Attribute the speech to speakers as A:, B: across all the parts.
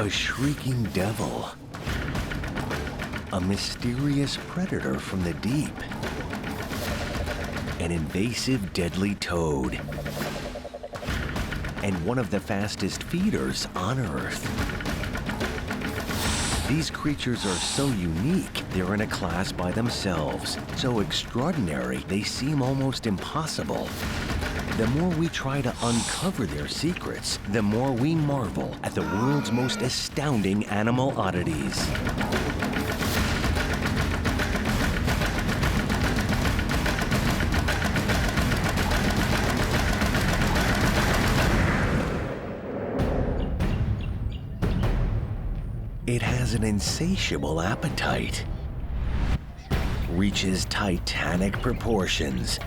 A: A shrieking devil. A mysterious predator from the deep. An invasive deadly toad. And one of the fastest feeders on Earth. These creatures are so unique, they're in a class by themselves. So extraordinary, they seem almost impossible. The more we try to uncover their secrets, the more we marvel at the world's most astounding animal oddities. It has an insatiable appetite, reaches titanic proportions,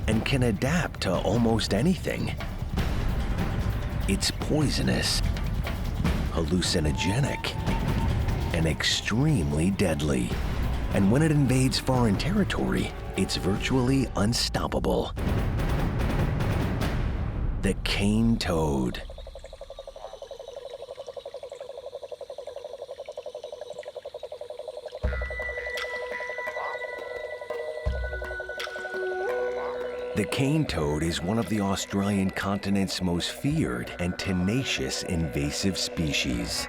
A: and can adapt to almost anything. It's poisonous, hallucinogenic, and extremely deadly. And when it invades foreign territory, it's virtually unstoppable. The cane toad. The cane toad is one of the Australian continent's most feared and tenacious invasive species.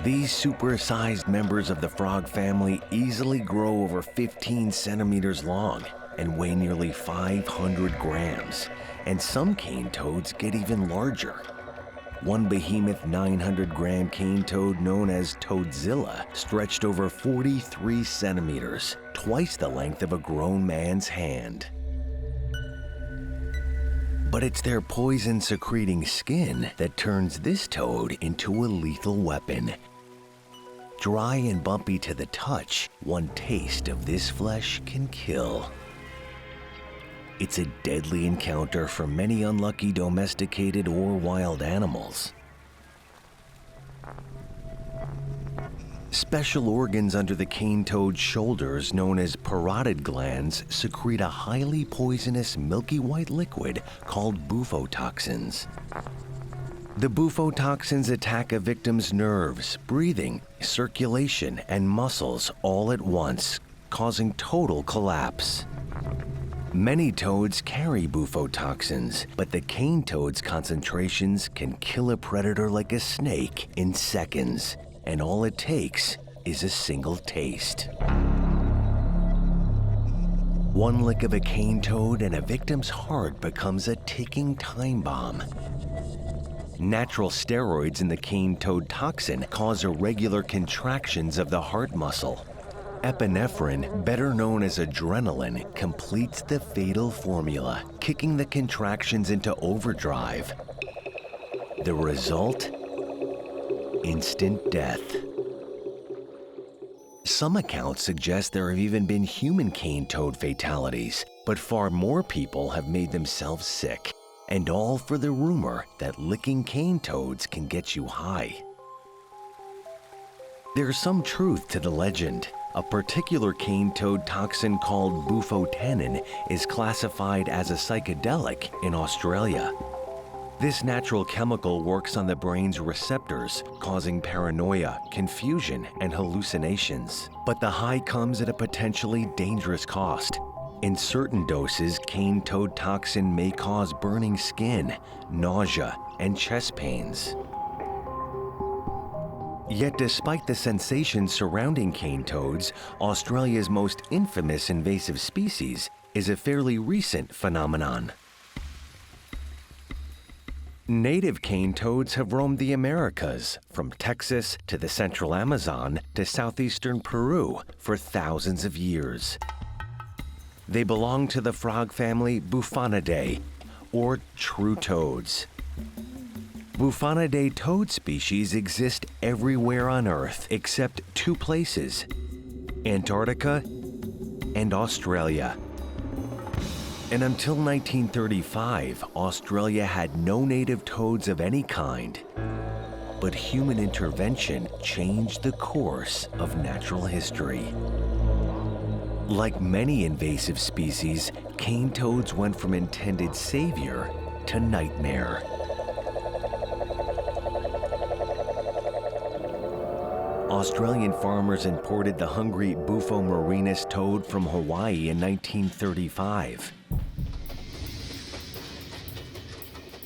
A: These supersized members of the frog family easily grow over 15 centimeters long and weigh nearly 500 grams, and some cane toads get even larger. One behemoth 900-gram cane toad known as Toadzilla stretched over 43 centimeters, twice the length of a grown man's hand. But it's their poison-secreting skin that turns this toad into a lethal weapon. Dry and bumpy to the touch, one taste of this flesh can kill. It's a deadly encounter for many unlucky domesticated or wild animals. Special organs under the cane toad's shoulders, known as parotid glands, secrete a highly poisonous milky white liquid called bufotoxins. The bufotoxins attack a victim's nerves, breathing, circulation, and muscles all at once, causing total collapse. Many toads carry bufotoxins, but the cane toad's concentrations can kill a predator like a snake in seconds, and all it takes is a single taste. One lick of a cane toad and a victim's heart becomes a ticking time bomb. Natural steroids in the cane toad toxin cause irregular contractions of the heart muscle. Epinephrine, better known as adrenaline, completes the fatal formula, kicking the contractions into overdrive. The result? Instant death. Some accounts suggest there have even been human cane toad fatalities, but far more people have made themselves sick, and all for the rumor that licking cane toads can get you high. There's some truth to the legend. A particular cane toad toxin called bufotenin is classified as a psychedelic in Australia. This natural chemical works on the brain's receptors, causing paranoia, confusion, and hallucinations. But the high comes at a potentially dangerous cost. In certain doses, cane toad toxin may cause burning skin, nausea, and chest pains. Yet despite the sensation surrounding cane toads, Australia's most infamous invasive species is a fairly recent phenomenon. Native cane toads have roamed the Americas, from Texas to the central Amazon to southeastern Peru, for thousands of years. They belong to the frog family Bufonidae, or true toads. Bufonidae toad species exist everywhere on Earth except two places: Antarctica and Australia. And until 1935, Australia had no native toads of any kind. But human intervention changed the course of natural history. Like many invasive species, cane toads went from intended savior to nightmare. Australian farmers imported the hungry Bufo marinus toad from Hawaii in 1935.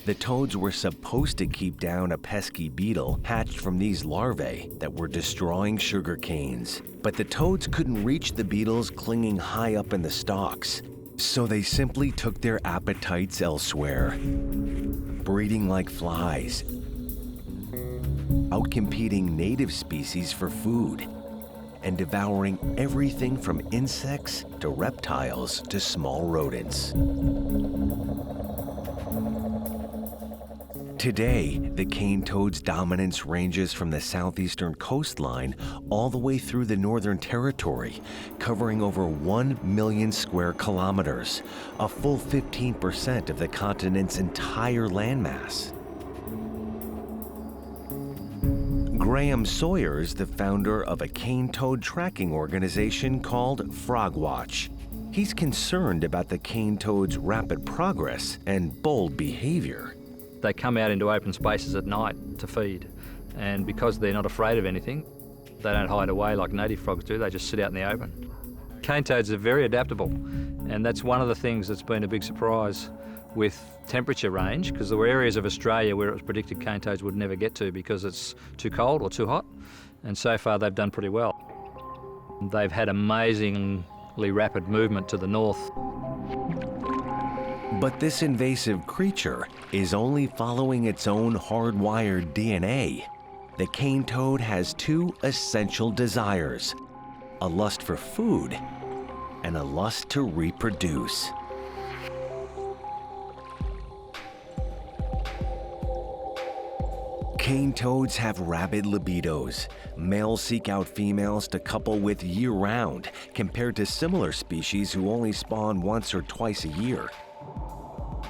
A: The toads were supposed to keep down a pesky beetle hatched from these larvae that were destroying sugar canes. But the toads couldn't reach the beetles clinging high up in the stalks, so they simply took their appetites elsewhere, breeding like flies, outcompeting native species for food, and devouring everything from insects to reptiles to small rodents. Today, the cane toad's dominance ranges from the southeastern coastline all the way through the Northern Territory, covering over 1 million square kilometers, a full 15% of the continent's entire landmass. Graham Sawyer is the founder of a cane toad tracking organization called Frogwatch. He's concerned about the cane toad's rapid progress and bold behavior.
B: They come out into open spaces at night to feed, and because they're not afraid of anything, they don't hide away like native frogs do, they just sit out in the open. Cane toads are very adaptable, and that's one of the things that's been a big surprise with temperature range, because there were areas of Australia where it was predicted cane toads would never get to because it's too cold or too hot, and so far they've done pretty well. They've had amazingly rapid movement to the north.
A: But this invasive creature is only following its own hardwired DNA. The cane toad has two essential desires: a lust for food and a lust to reproduce. Cane toads have rabid libidos. Males seek out females to couple with year-round, compared to similar species who only spawn once or twice a year.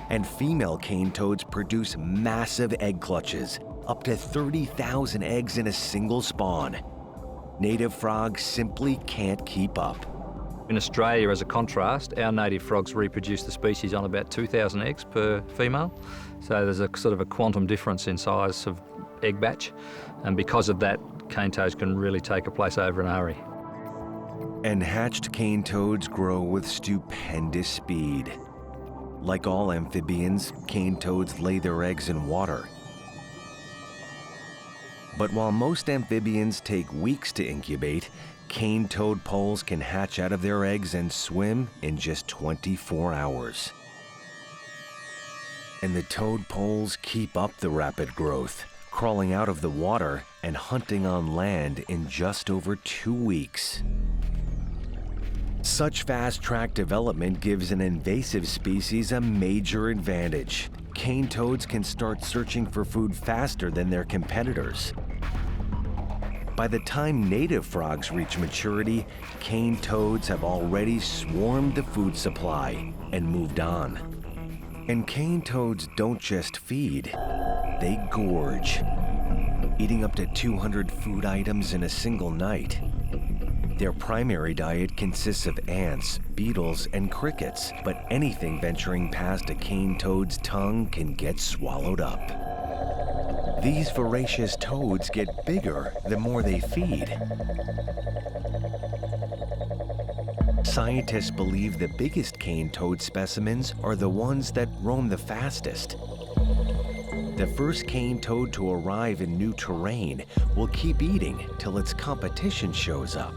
A: And female cane toads produce massive egg clutches, up to 30,000 eggs in a single spawn. Native frogs simply can't keep up.
B: In Australia, as a contrast, our native frogs reproduce the species on about 2,000 eggs per female. So there's a sort of a quantum difference in size of egg batch. And because of that, cane toads can really take a place over in a hurry.
A: And hatched cane toads grow with stupendous speed. Like all amphibians, cane toads lay their eggs in water. But while most amphibians take weeks to incubate, cane toad poles can hatch out of their eggs and swim in just 24 hours. And the toad poles keep up the rapid growth, crawling out of the water and hunting on land in just over 2 weeks. Such fast-track development gives an invasive species a major advantage. Cane toads can start searching for food faster than their competitors. By the time native frogs reach maturity, cane toads have already swarmed the food supply and moved on. And cane toads don't just feed, they gorge, eating up to 200 food items in a single night. Their primary diet consists of ants, beetles, and crickets, but anything venturing past a cane toad's tongue can get swallowed up. These voracious toads get bigger the more they feed. Scientists believe the biggest cane toad specimens are the ones that roam the fastest. The first cane toad to arrive in new terrain will keep eating till its competition shows up.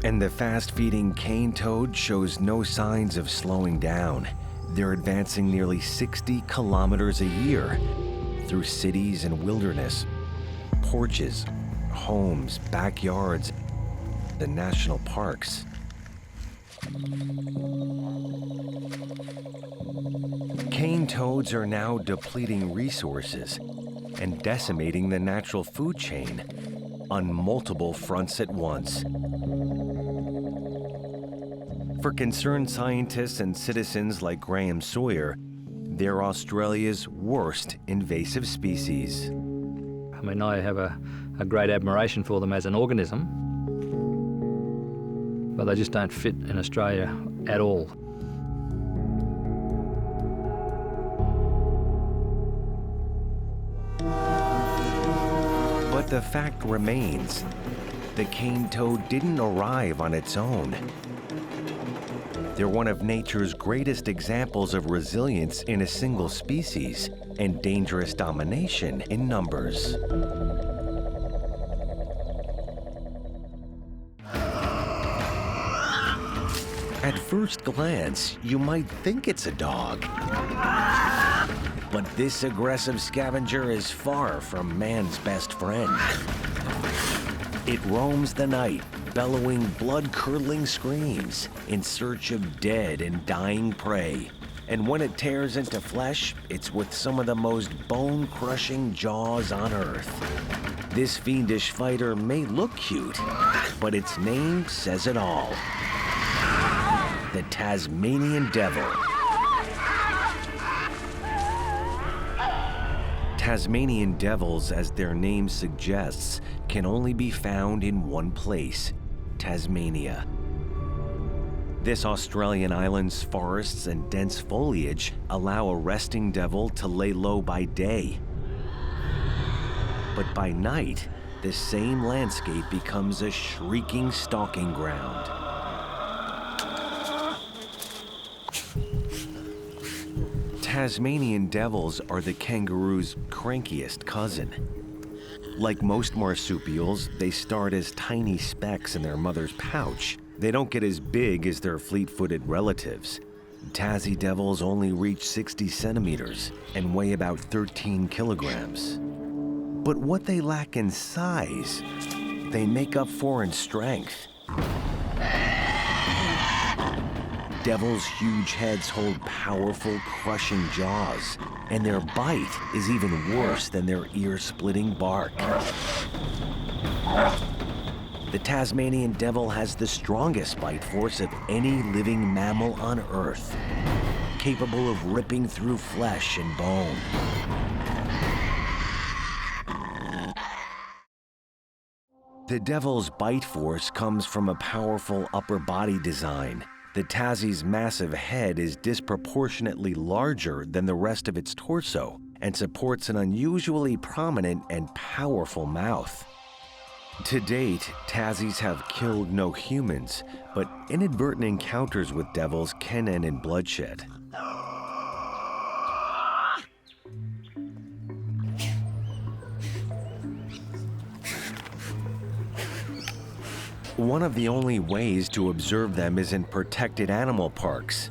A: And the fast-feeding cane toad shows no signs of slowing down. They're advancing nearly 60 kilometers a year through cities and wilderness, porches, homes, backyards, and national parks. Cane toads are now depleting resources and decimating the natural food chain on multiple fronts at once. For concerned scientists and citizens like Graham Sawyer, they're Australia's worst invasive species.
B: I mean, I have a great admiration for them as an organism, but they just don't fit in Australia at all.
A: But the fact remains, the cane toad didn't arrive on its own. They're one of nature's greatest examples of resilience in a single species and dangerous domination in numbers. At first glance, you might think it's a dog. But this aggressive scavenger is far from man's best friend. It roams the night, bellowing blood-curdling screams in search of dead and dying prey. And when it tears into flesh, it's with some of the most bone-crushing jaws on Earth. This fiendish fighter may look cute, but its name says it all. The Tasmanian Devil. Tasmanian devils, as their name suggests, can only be found in one place, Tasmania. This Australian island's forests and dense foliage allow a resting devil to lay low by day. But by night, the same landscape becomes a shrieking stalking ground. Tasmanian devils are the kangaroo's crankiest cousin. Like most marsupials, they start as tiny specks in their mother's pouch. They don't get as big as their fleet-footed relatives. Tassie devils only reach 60 centimeters and weigh about 13 kilograms. But what they lack in size, they make up for in strength. Devils' huge heads hold powerful, crushing jaws, and their bite is even worse than their ear-splitting bark. The Tasmanian devil has the strongest bite force of any living mammal on Earth, capable of ripping through flesh and bone. The devil's bite force comes from a powerful upper body design. The Tassie's massive head is disproportionately larger than the rest of its torso and supports an unusually prominent and powerful mouth. To date, Tassies have killed no humans, but inadvertent encounters with devils can end in bloodshed. One of the only ways to observe them is in protected animal parks.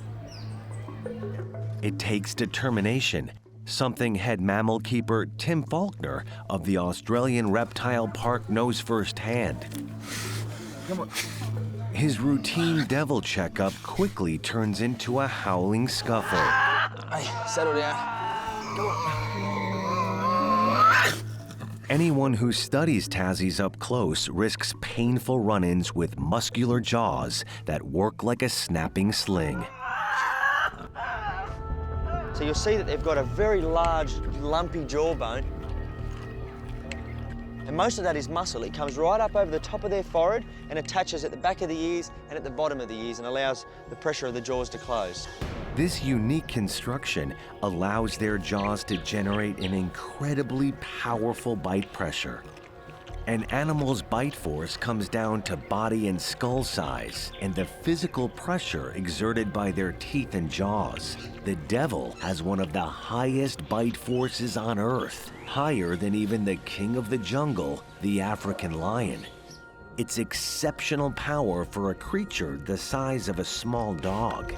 A: It takes determination, something head mammal keeper Tim Faulkner of the Australian Reptile Park knows firsthand. Come on. His routine devil checkup quickly turns into a howling scuffle.
C: Hey, settle down. Come on.
A: Anyone who studies Tassies up close risks painful run-ins with muscular jaws that work like a snapping sling.
C: So you'll see that they've got a very large, lumpy jawbone. And most of that is muscle. It comes right up over the top of their forehead and attaches at the back of the ears and at the bottom of the ears and allows the pressure of the jaws to close.
A: This unique construction allows their jaws to generate an incredibly powerful bite pressure. An animal's bite force comes down to body and skull size and the physical pressure exerted by their teeth and jaws. The devil has one of the highest bite forces on Earth, higher than even the king of the jungle, the African lion. It's exceptional power for a creature the size of a small dog.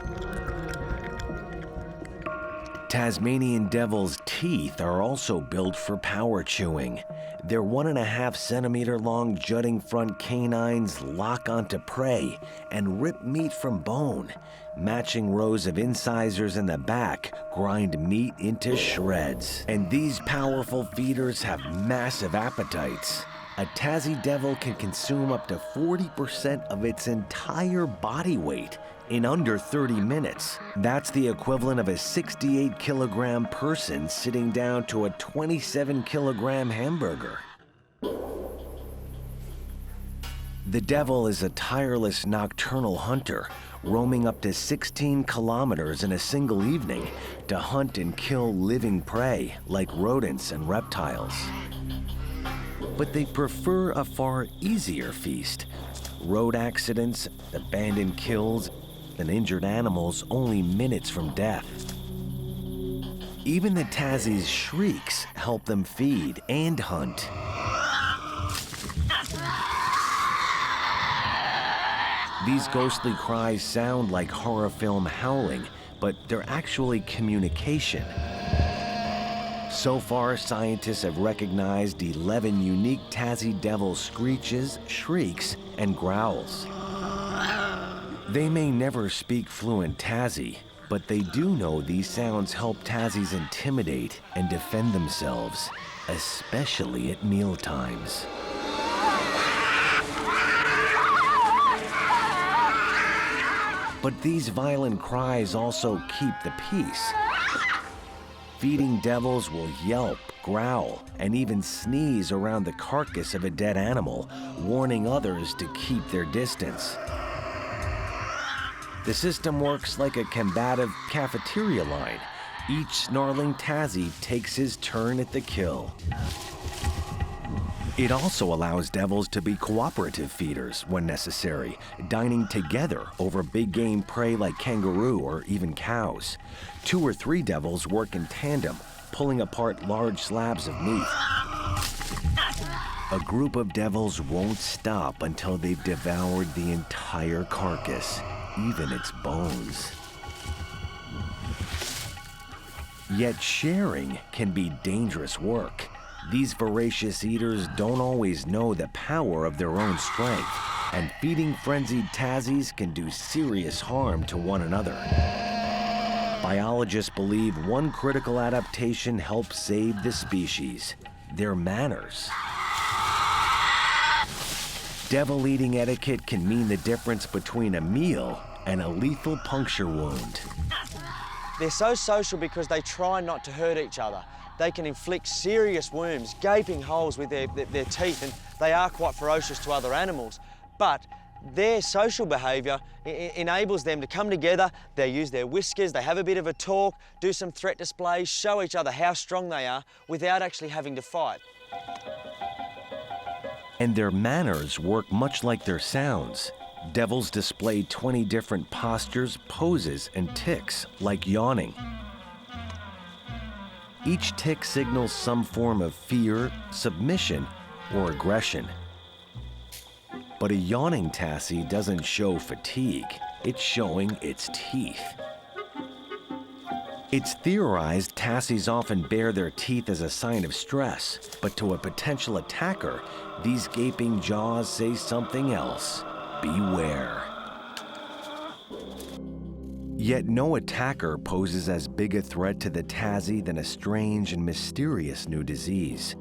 A: Tasmanian devil's teeth are also built for power chewing. Their 1.5 centimeter long jutting front canines lock onto prey and rip meat from bone. Matching rows of incisors in the back grind meat into shreds. And these powerful feeders have massive appetites. A Tassie devil can consume up to 40% of its entire body weight in under 30 minutes. That's the equivalent of a 68-kilogram person sitting down to a 27-kilogram hamburger. The devil is a tireless nocturnal hunter, roaming up to 16 kilometers in a single evening to hunt and kill living prey like rodents and reptiles. but they prefer a far easier feast. Road accidents, abandoned kills, and injured animals only minutes from death. Even the Tassie's shrieks help them feed and hunt. These ghostly cries sound like horror film howling, but they're actually communication. So far, scientists have recognized 11 unique Tassie devil screeches, shrieks, and growls. They may never speak fluent Tassie, but they do know these sounds help Tassies intimidate and defend themselves, especially at mealtimes. But these violent cries also keep the peace. Feeding devils will yelp, growl, and even sneeze around the carcass of a dead animal, warning others to keep their distance. The system works like a combative cafeteria line. Each snarling Tassie takes his turn at the kill. It also allows devils to be cooperative feeders when necessary, dining together over big game prey like kangaroo or even cows. 2 or 3 devils work in tandem, pulling apart large slabs of meat. A group of devils won't stop until they've devoured the entire carcass, even its bones. Yet sharing can be dangerous work. These voracious eaters don't always know the power of their own strength, and feeding frenzied Tassies can do serious harm to one another. Biologists believe one critical adaptation helps save the species: their manners. Devil-eating etiquette can mean the difference between a meal and a lethal puncture wound.
C: They're so social because they try not to hurt each other. They can inflict serious wounds, gaping holes with their teeth, and they are quite ferocious to other animals. But their social behaviour enables them to come together. They use their whiskers, they have a bit of a talk, do some threat displays, show each other how strong they are without actually having to fight.
A: And their manners work much like their sounds. Devils display 20 different postures, poses, and tics, like yawning. Each tic signals some form of fear, submission, or aggression. But a yawning Tassie doesn't show fatigue. It's showing its teeth. It's theorized Tassies often bare their teeth as a sign of stress, but to a potential attacker, these gaping jaws say something else: beware. Yet no attacker poses as big a threat to the Tassie than a strange and mysterious new disease.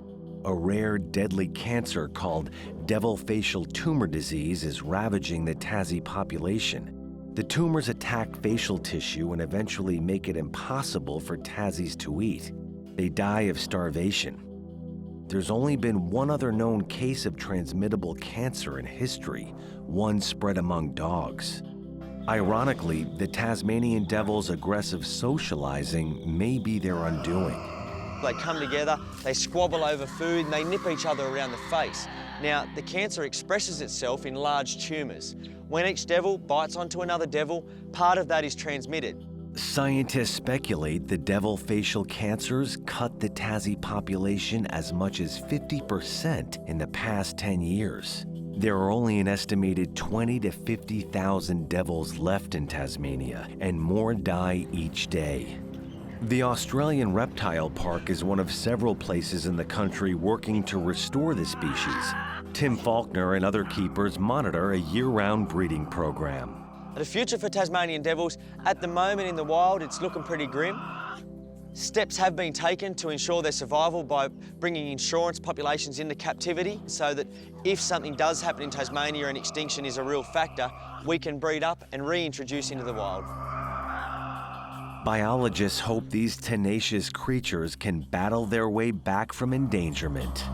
A: A rare, deadly cancer called devil facial tumor disease is ravaging the Tassie population. The tumors attack facial tissue and eventually make it impossible for Tassies to eat. They die of starvation. There's only been one other known case of transmittable cancer in history, one spread among dogs. Ironically, the Tasmanian devil's aggressive socializing may be their undoing.
C: They come together, they squabble over food, and they nip each other around the face. Now, the cancer expresses itself in large tumours. When each devil bites onto another devil, part of that is transmitted.
A: Scientists speculate the devil facial cancers cut the Tassie population as much as 50% in the past 10 years. There are only an estimated 20 to 50,000 devils left in Tasmania, and more die each day. The Australian Reptile Park is one of several places in the country working to restore the species. Tim Faulkner and other keepers monitor a year-round breeding program.
C: The future for Tasmanian devils, at the moment in the wild, it's looking pretty grim. Steps have been taken to ensure their survival by bringing insurance populations into captivity so that if something does happen in Tasmania and extinction is a real factor, we can breed up and reintroduce into the wild.
A: Biologists hope these tenacious creatures can battle their way back from endangerment.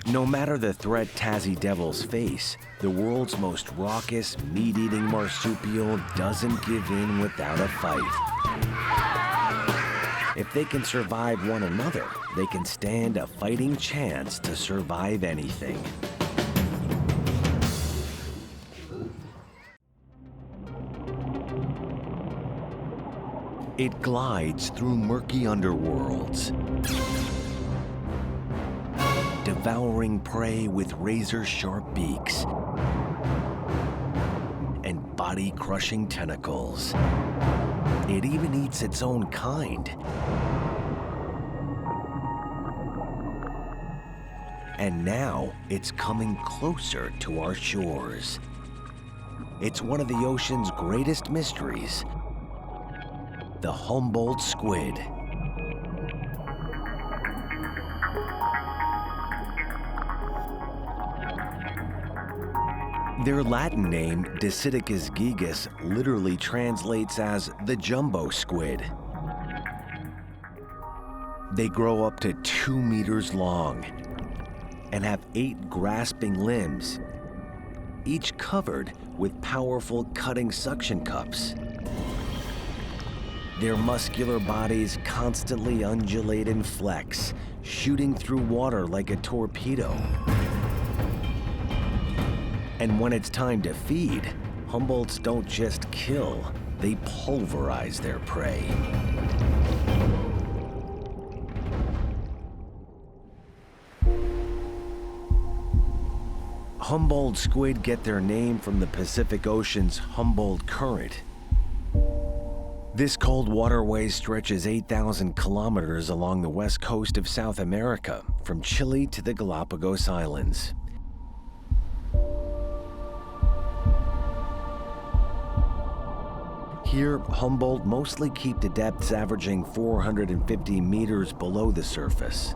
A: No matter the threat Tassie devils face, the world's most raucous, meat-eating marsupial doesn't give in without a fight. If they can survive one another, they can stand a fighting chance to survive anything. It glides through murky underworlds, devouring prey with razor-sharp beaks and body-crushing tentacles. It even eats its own kind. And now it's coming closer to our shores. It's one of the ocean's greatest mysteries, the Humboldt squid. Their Latin name, Dicidicus gigas, literally translates as the jumbo squid. They grow up to 2 meters long and have 8 grasping limbs, each covered with powerful cutting suction cups. Their muscular bodies constantly undulate and flex, shooting through water like a torpedo. And when it's time to feed, Humboldts don't just kill, they pulverize their prey. Humboldt squid get their name from the Pacific Ocean's Humboldt Current. This cold waterway stretches 8,000 kilometers along the west coast of South America, from Chile to the Galapagos Islands. Here, Humboldt mostly keep to depths averaging 450 meters below the surface.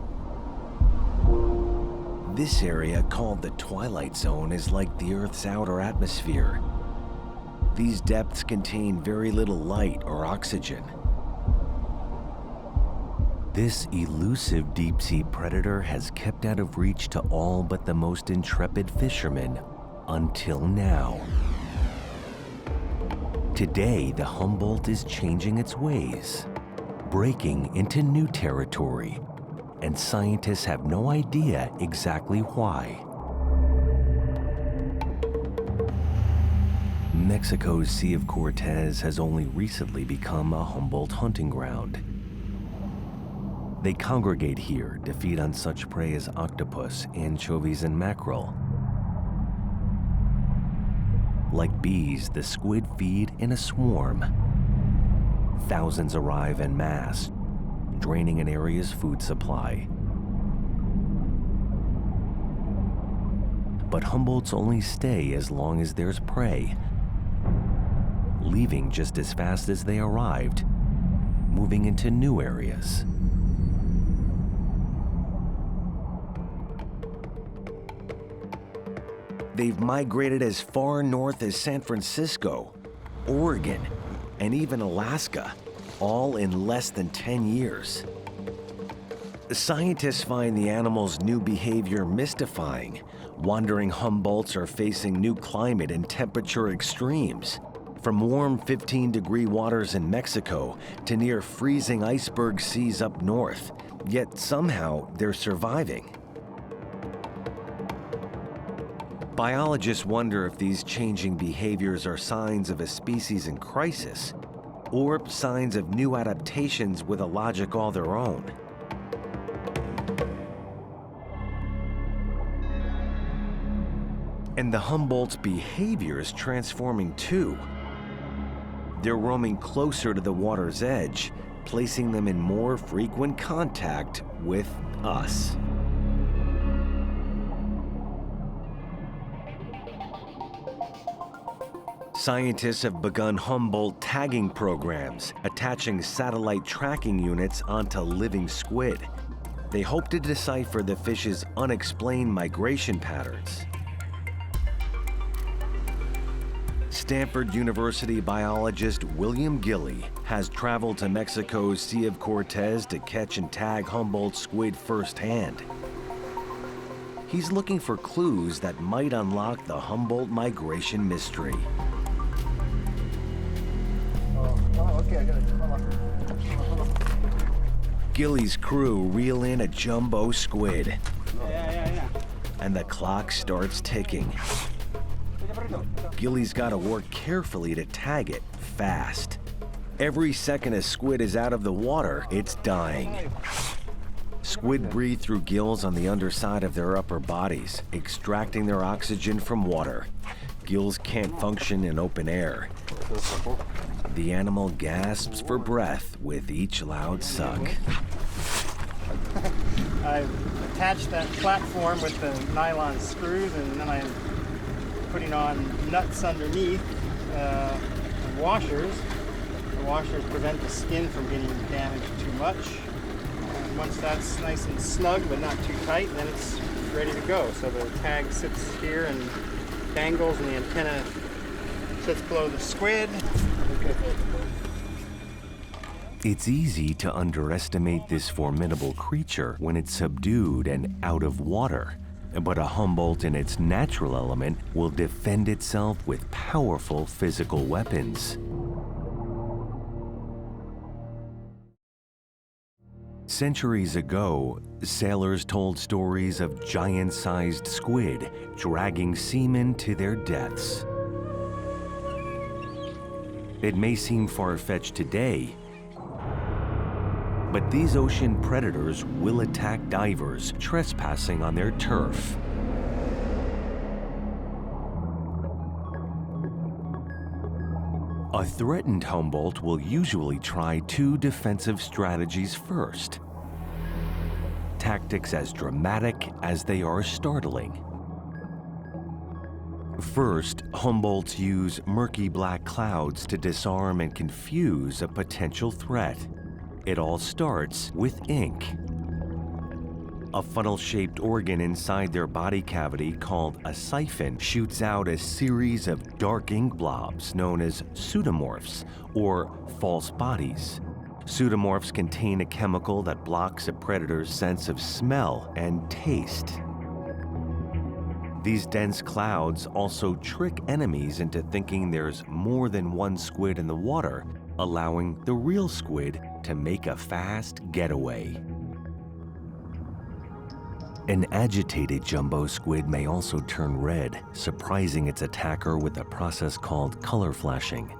A: This area, called the Twilight Zone, is like the Earth's outer atmosphere. These depths contain very little light or oxygen. This elusive deep-sea predator has kept out of reach to all but the most intrepid fishermen until now. Today, the Humboldt is changing its ways, breaking into new territory, and scientists have no idea exactly why. Mexico's Sea of Cortez has only recently become a Humboldt hunting ground. They congregate here to feed on such prey as octopus, anchovies, and mackerel. Like bees, the squid feed in a swarm. Thousands arrive en masse, draining an area's food supply. But Humboldts only stay as long as there's prey, leaving just as fast as they arrived, moving into new areas. They've migrated as far north as San Francisco, Oregon, and even Alaska, all in less than 10 years. Scientists find the animal's new behavior mystifying. Wandering Humboldts are facing new climate and temperature extremes, from warm 15-degree waters in Mexico to near freezing iceberg seas up north, yet somehow they're surviving. Biologists wonder if these changing behaviors are signs of a species in crisis, or signs of new adaptations with a logic all their own. And the Humboldt's behavior is transforming too. They're roaming closer to the water's edge, placing them in more frequent contact with us. Scientists have begun Humboldt tagging programs, attaching satellite tracking units onto living squid. They hope to decipher the fish's unexplained migration patterns. Stanford University biologist William Gilley has traveled to Mexico's Sea of Cortez to catch and tag Humboldt squid firsthand. He's looking for clues that might unlock the Humboldt migration mystery.
D: Oh, okay, I got it. Hold on.
A: Gilly's crew reel in a jumbo squid. And the clock starts ticking. Gilly's got to work carefully to tag it fast. Every second a squid is out of the water, it's dying. Squid breathe through gills on the underside of their upper bodies, extracting their oxygen from water. Gills can't function in open air. The animal gasps for breath with each loud suck.
D: I've attached that platform with the nylon screws, and then I'm putting on nuts underneath and washers. The washers prevent the skin from getting damaged too much. And once that's nice and snug but not too tight, then it's ready to go. So the tag sits here and dangles, and the antenna sits below the squid.
A: It's easy to underestimate this formidable creature when it's subdued and out of water. But a Humboldt in its natural element will defend itself with powerful physical weapons. Centuries ago, sailors told stories of giant-sized squid dragging seamen to their deaths. It may seem far-fetched today, but these ocean predators will attack divers trespassing on their turf. A threatened Humboldt will usually try two defensive strategies first. Tactics as dramatic as they are startling. First, Humboldts use murky black clouds to disarm and confuse a potential threat. It all starts with ink. A funnel-shaped organ inside their body cavity called a siphon shoots out a series of dark ink blobs known as pseudomorphs, or false bodies. Pseudomorphs contain a chemical that blocks a predator's sense of smell and taste. These dense clouds also trick enemies into thinking there's more than one squid in the water, allowing the real squid to make a fast getaway. An agitated jumbo squid may also turn red, surprising its attacker with a process called color flashing.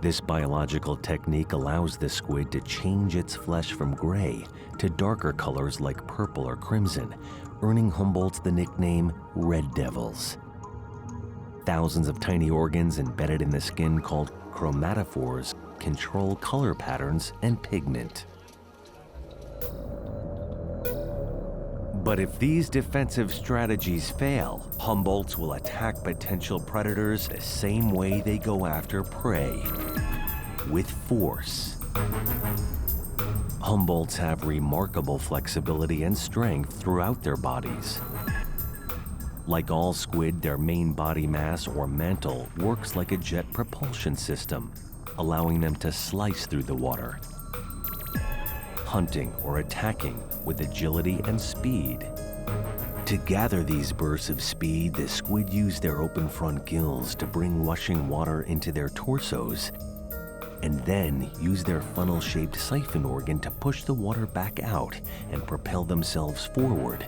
A: This biological technique allows the squid to change its flesh from gray to darker colors like purple or crimson, earning Humboldts the nickname Red Devils. Thousands of tiny organs embedded in the skin called chromatophores control color patterns and pigment. But if these defensive strategies fail, Humboldts will attack potential predators the same way they go after prey, with force. Humboldts have remarkable flexibility and strength throughout their bodies. Like all squid, their main body mass or mantle works like a jet propulsion system, allowing them to slice through the water, hunting or attacking with agility and speed. To gather these bursts of speed, the squid use their open front gills to bring rushing water into their torsos, and then use their funnel-shaped siphon organ to push the water back out and propel themselves forward.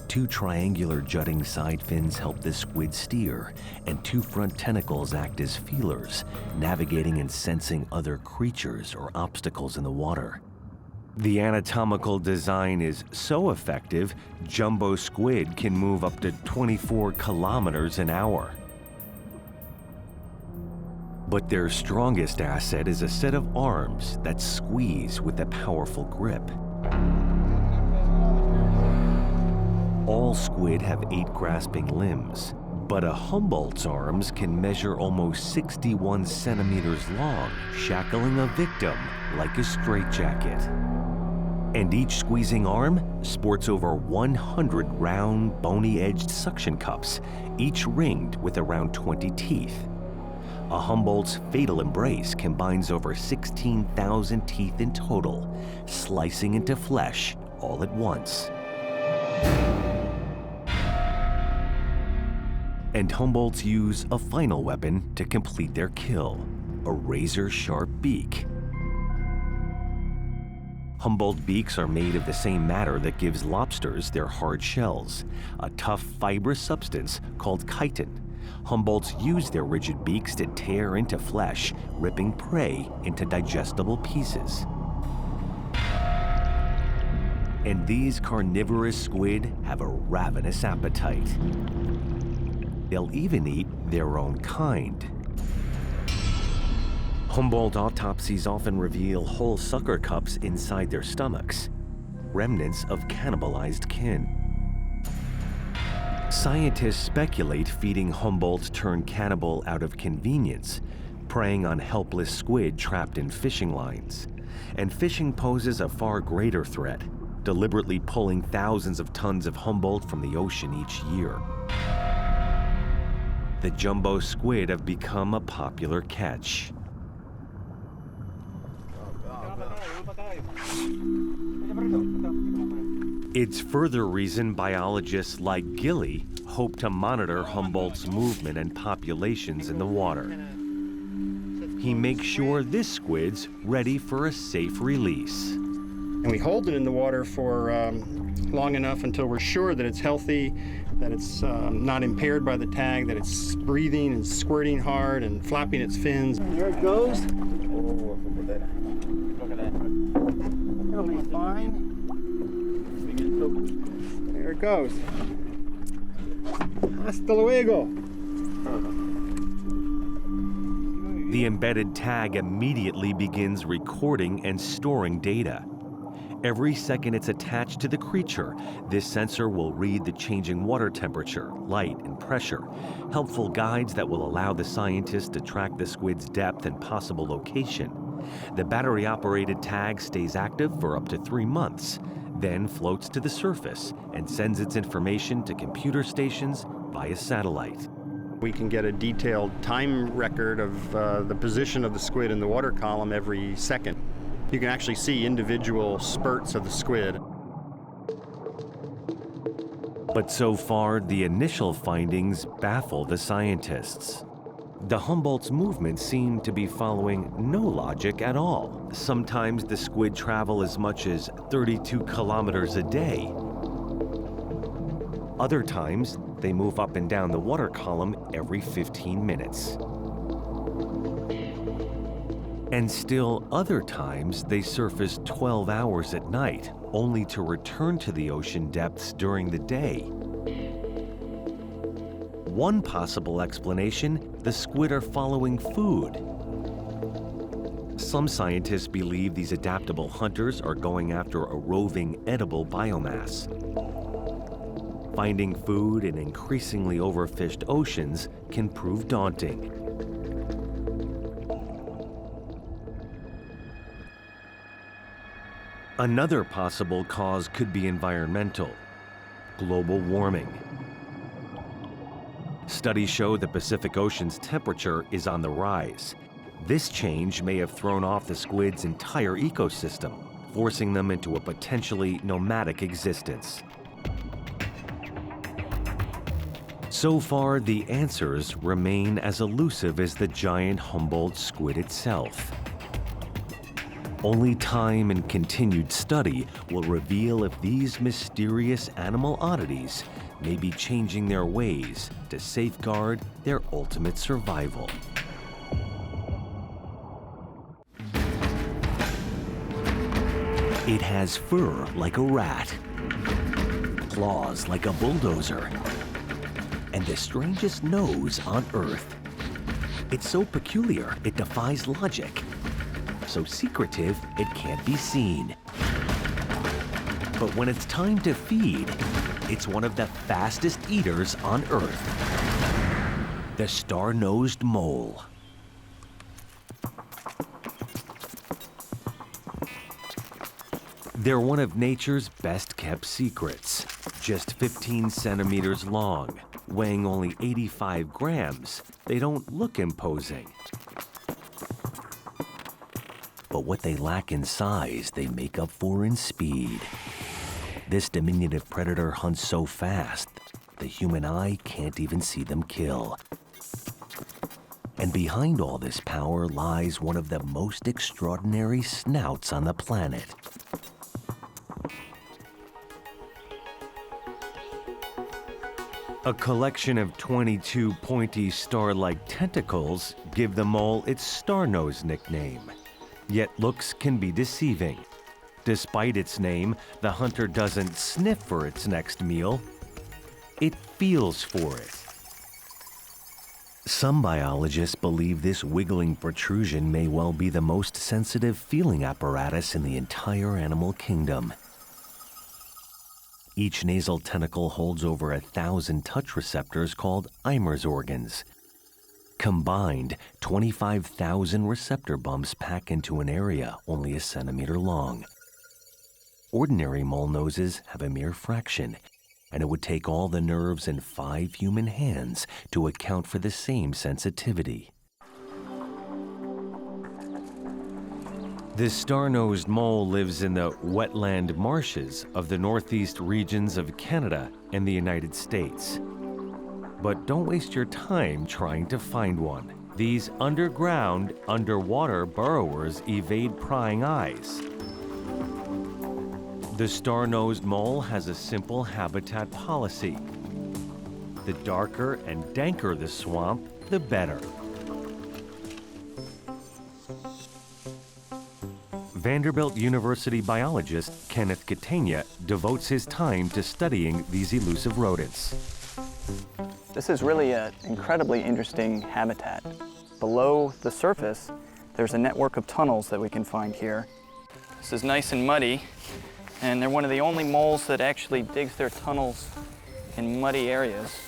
A: Two triangular jutting side fins help the squid steer, and two front tentacles act as feelers, navigating and sensing other creatures or obstacles in the water. The anatomical design is so effective, jumbo squid can move up to 24 kilometers an hour. But their strongest asset is a set of arms that squeeze with a powerful grip. All squid have 8 grasping limbs, but a Humboldt's arms can measure almost 61 centimeters long, shackling a victim like a straitjacket. And each squeezing arm sports over 100 round, bony-edged suction cups, each ringed with around 20 teeth. A Humboldt's fatal embrace combines over 16,000 teeth in total, slicing into flesh all at once. And Humboldts use a final weapon to complete their kill, a razor-sharp beak. Humboldt beaks are made of the same matter that gives lobsters their hard shells, a tough fibrous substance called chitin. Humboldts use their rigid beaks to tear into flesh, ripping prey into digestible pieces. And these carnivorous squid have a ravenous appetite. They'll even eat their own kind. Humboldt autopsies often reveal whole sucker cups inside their stomachs, remnants of cannibalized kin. Scientists speculate feeding Humboldt turned cannibal out of convenience, preying on helpless squid trapped in fishing lines. And fishing poses a far greater threat, deliberately pulling thousands of tons of Humboldt from the ocean each year. The jumbo squid have become a popular catch. It's further reason biologists like Gilly hope to monitor Humboldt's movement and populations in the water. He makes sure this squid's ready for a safe release.
D: And we hold it in the water for long enough until we're sure that it's healthy, that it's not impaired by the tag, that it's breathing and squirting hard and flapping its fins. There it goes. It'll be fine. There it goes. Hasta luego.
A: The embedded tag immediately begins recording and storing data. Every second it's attached to the creature, this sensor will read the changing water temperature, light, and pressure, helpful guides that will allow the scientists to track the squid's depth and possible location. The battery-operated tag stays active for up to 3 months, then floats to the surface and sends its information to computer stations via satellite.
D: We can get a detailed time record of the position of the squid in the water column every second. You can actually see individual spurts of the squid.
A: But so far, the initial findings baffle the scientists. The Humboldt's movements seem to be following no logic at all. Sometimes the squid travel as much as 32 kilometers a day. Other times, they move up and down the water column every 15 minutes. And still other times, they surface 12 hours at night, only to return to the ocean depths during the day. One possible explanation, the squid are following food. Some scientists believe these adaptable hunters are going after a roving edible biomass. Finding food in increasingly overfished oceans can prove daunting. Another possible cause could be environmental, global warming. Studies show the Pacific Ocean's temperature is on the rise. This change may have thrown off the squid's entire ecosystem, forcing them into a potentially nomadic existence. So far, the answers remain as elusive as the giant Humboldt squid itself. Only time and continued study will reveal if these mysterious animal oddities may be changing their ways to safeguard their ultimate survival. It has fur like a rat, claws like a bulldozer, and the strangest nose on Earth. It's so peculiar, it defies logic. So secretive, it can't be seen. But when it's time to feed, it's one of the fastest eaters on Earth. The Starnosed Mole. They're one of nature's best-kept secrets. Just 15 centimeters long, weighing only 85 grams, they don't look imposing. But what they lack in size, they make up for in speed. This diminutive predator hunts so fast, the human eye can't even see them kill. And behind all this power lies one of the most extraordinary snouts on the planet. A collection of 22 pointy star-like tentacles give the mole its star-nosed nickname. Yet looks can be deceiving. Despite its name, the hunter doesn't sniff for its next meal. It feels for it. Some biologists believe this wiggling protrusion may well be the most sensitive feeling apparatus in the entire animal kingdom. Each nasal tentacle holds over 1,000 touch receptors called Eimer's organs. Combined, 25,000 receptor bumps pack into an area only a centimeter long. Ordinary mole noses have a mere fraction, and it would take all the nerves in 5 human hands to account for the same sensitivity. The star-nosed mole lives in the wetland marshes of the northeast regions of Canada and the United States. But don't waste your time trying to find one. These underground, underwater burrowers evade prying eyes. The star-nosed mole has a simple habitat policy. The darker and danker the swamp, the better. Vanderbilt University biologist Kenneth Catania devotes his time to studying these elusive rodents.
E: This is really an incredibly interesting habitat. Below the surface, there's a network of tunnels that we can find here. This is nice and muddy, and they're one of the only moles that actually digs their tunnels in muddy areas.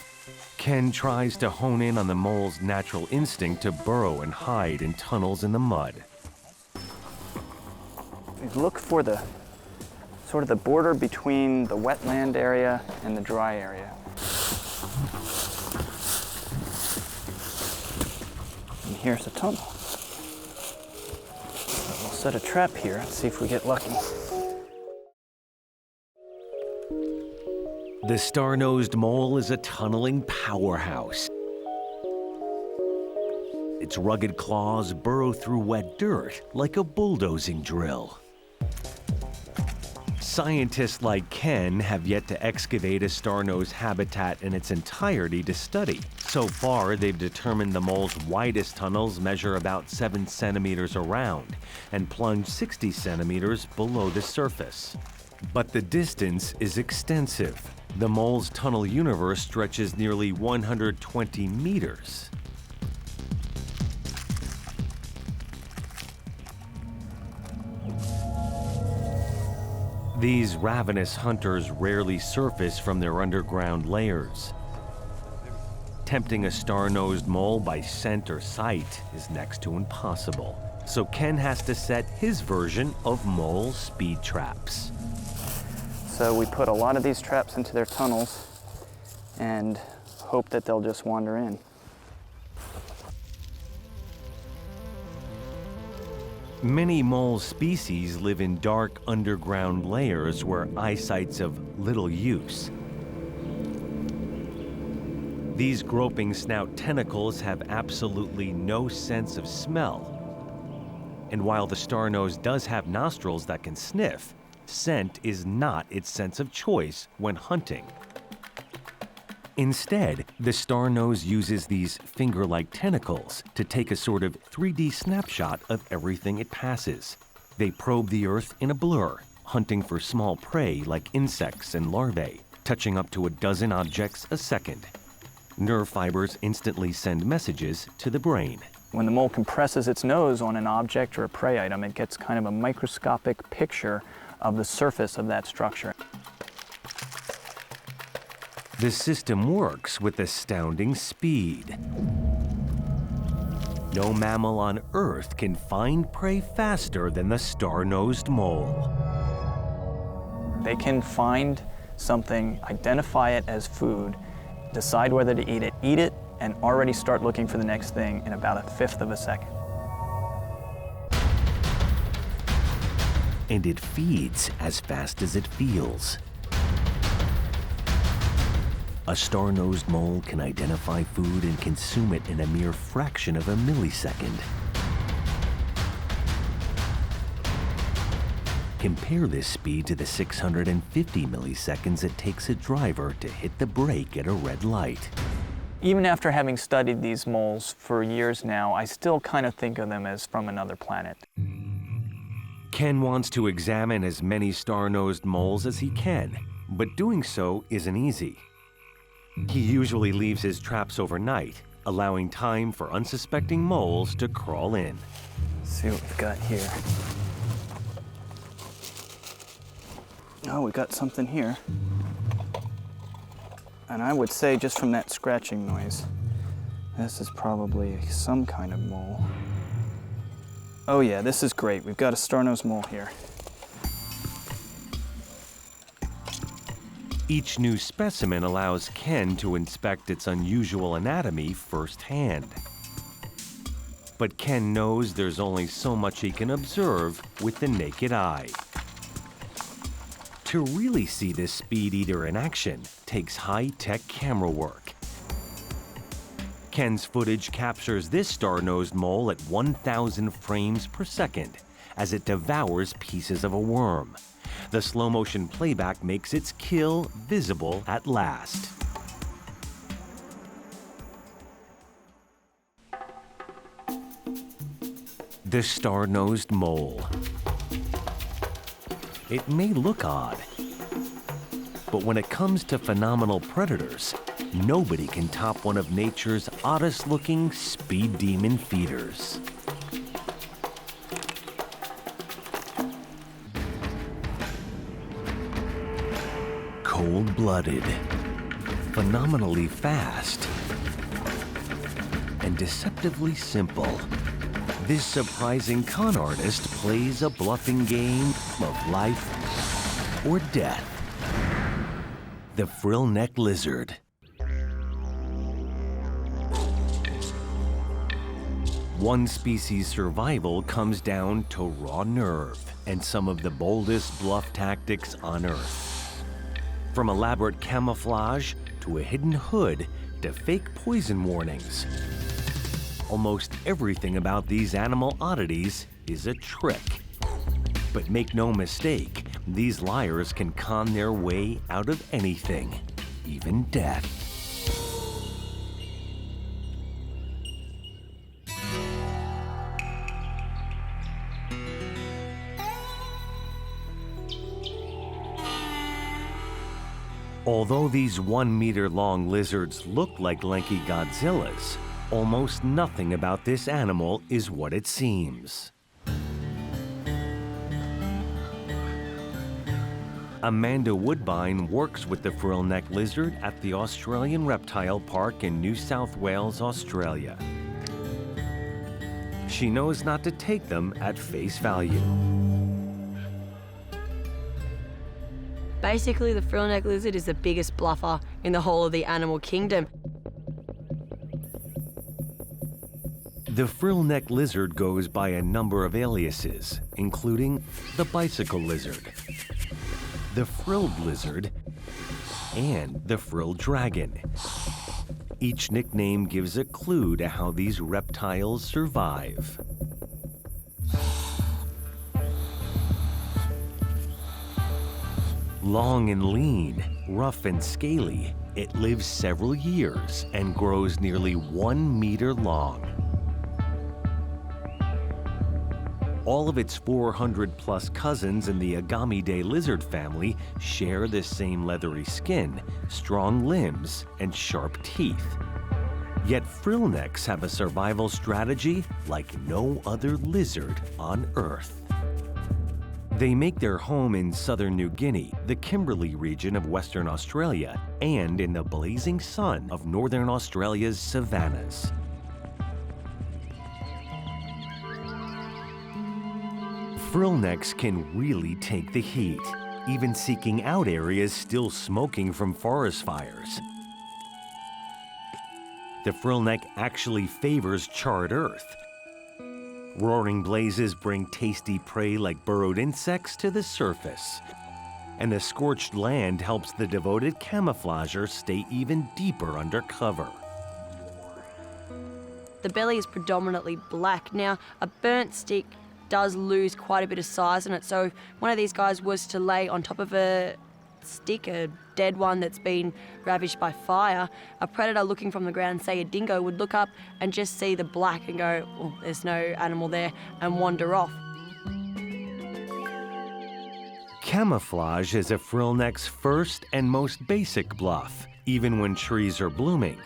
A: Ken tries to hone in on the mole's natural instinct to burrow and hide in tunnels in the mud.
E: We look for the sort of the border between the wetland area and the dry area. And here's a tunnel. We'll set a trap here and see if we get lucky.
A: The star-nosed mole is a tunneling powerhouse. Its rugged claws burrow through wet dirt like a bulldozing drill. Scientists like Ken have yet to excavate a star-nosed habitat in its entirety to study. So far, they've determined the mole's widest tunnels measure about 7 centimeters around and plunge 60 centimeters below the surface. But the distance is extensive. The mole's tunnel universe stretches nearly 120 meters. These ravenous hunters rarely surface from their underground lairs. Tempting a star-nosed mole by scent or sight is next to impossible. So Ken has to set his version of mole speed traps.
E: So we put a lot of these traps into their tunnels and hope that they'll just wander in.
A: Many mole species live in dark underground layers where eyesight's of little use. These groping snout tentacles have absolutely no sense of smell. And while the star-nosed does have nostrils that can sniff, scent is not its sense of choice when hunting. Instead, the star-nosed uses these finger-like tentacles to take a sort of 3D snapshot of everything it passes. They probe the earth in a blur, hunting for small prey like insects and larvae, touching up to a dozen objects a second. Nerve fibers instantly send messages to the brain.
E: When the mole compresses its nose on an object or a prey item, it gets kind of a microscopic picture of the surface of that structure.
A: The system works with astounding speed. No mammal on Earth can find prey faster than the star-nosed mole.
E: They can find something, identify it as food, decide whether to eat it, and already start looking for the next thing in about 1/5 of a second.
A: And it feeds as fast as it feels. A star-nosed mole can identify food and consume it in a mere fraction of a millisecond. Compare this speed to the 650 milliseconds it takes a driver to hit the brake at a red light.
E: Even after having studied these moles for years now, I still kind of think of them as from another planet.
A: Ken wants to examine as many star-nosed moles as he can, but doing so isn't easy. He usually leaves his traps overnight, allowing time for unsuspecting moles to crawl in.
E: Let's see what we've got here. Oh, we got something here. And I would say, just from that scratching noise, this is probably some kind of mole. Oh yeah, this is great. We've got a star-nosed mole here.
A: Each new specimen allows Ken to inspect its unusual anatomy firsthand. But Ken knows there's only so much he can observe with the naked eye. To really see this speed eater in action takes high-tech camera work. Ken's footage captures this star-nosed mole at 1,000 frames per second as it devours pieces of a worm. The slow-motion playback makes its kill visible at last. The star-nosed mole. It may look odd, but when it comes to phenomenal predators, nobody can top one of nature's oddest-looking speed demon feeders. Cold-blooded, phenomenally fast, and deceptively simple, this surprising con artist plays a bluffing game of life or death. The Frillneck Lizard. One species' survival comes down to raw nerve and some of the boldest bluff tactics on Earth. From elaborate camouflage to a hidden hood to fake poison warnings. Almost everything about these animal oddities is a trick. But make no mistake, these liars can con their way out of anything, even death. Although these 1-meter-long lizards look like lanky Godzillas, almost nothing about this animal is what it seems. Amanda Woodbine works with the Frillneck Lizard at the Australian Reptile Park in New South Wales, Australia. She knows not to take them at face value.
F: Basically, the Frillneck lizard is the biggest bluffer in the whole of the animal kingdom.
A: The Frillneck lizard goes by a number of aliases, including the bicycle lizard, the frilled lizard, and the frilled dragon. Each nickname gives a clue to how these reptiles survive. Long and lean, rough and scaly, it lives several years and grows nearly 1 meter long. All of its 400-plus cousins in the Agamidae lizard family share the same leathery skin, strong limbs, and sharp teeth. Yet frillnecks have a survival strategy like no other lizard on Earth. They make their home in southern New Guinea, the Kimberley region of Western Australia, and in the blazing sun of northern Australia's savannas. Frillnecks can really take the heat, even seeking out areas still smoking from forest fires. The frillneck actually favors charred earth. Roaring blazes bring tasty prey like burrowed insects to the surface. And the scorched land helps the devoted camouflager stay even deeper under cover.
F: The belly is predominantly black. Now, a burnt stick does lose quite a bit of size in it. So if one of these guys was to lay on top of a stick, a dead one that's been ravaged by fire, a predator looking from the ground, say a dingo, would look up and just see the black and go, oh, there's no animal there, and wander off.
A: Camouflage is a frillneck's first and most basic bluff, even when trees are blooming.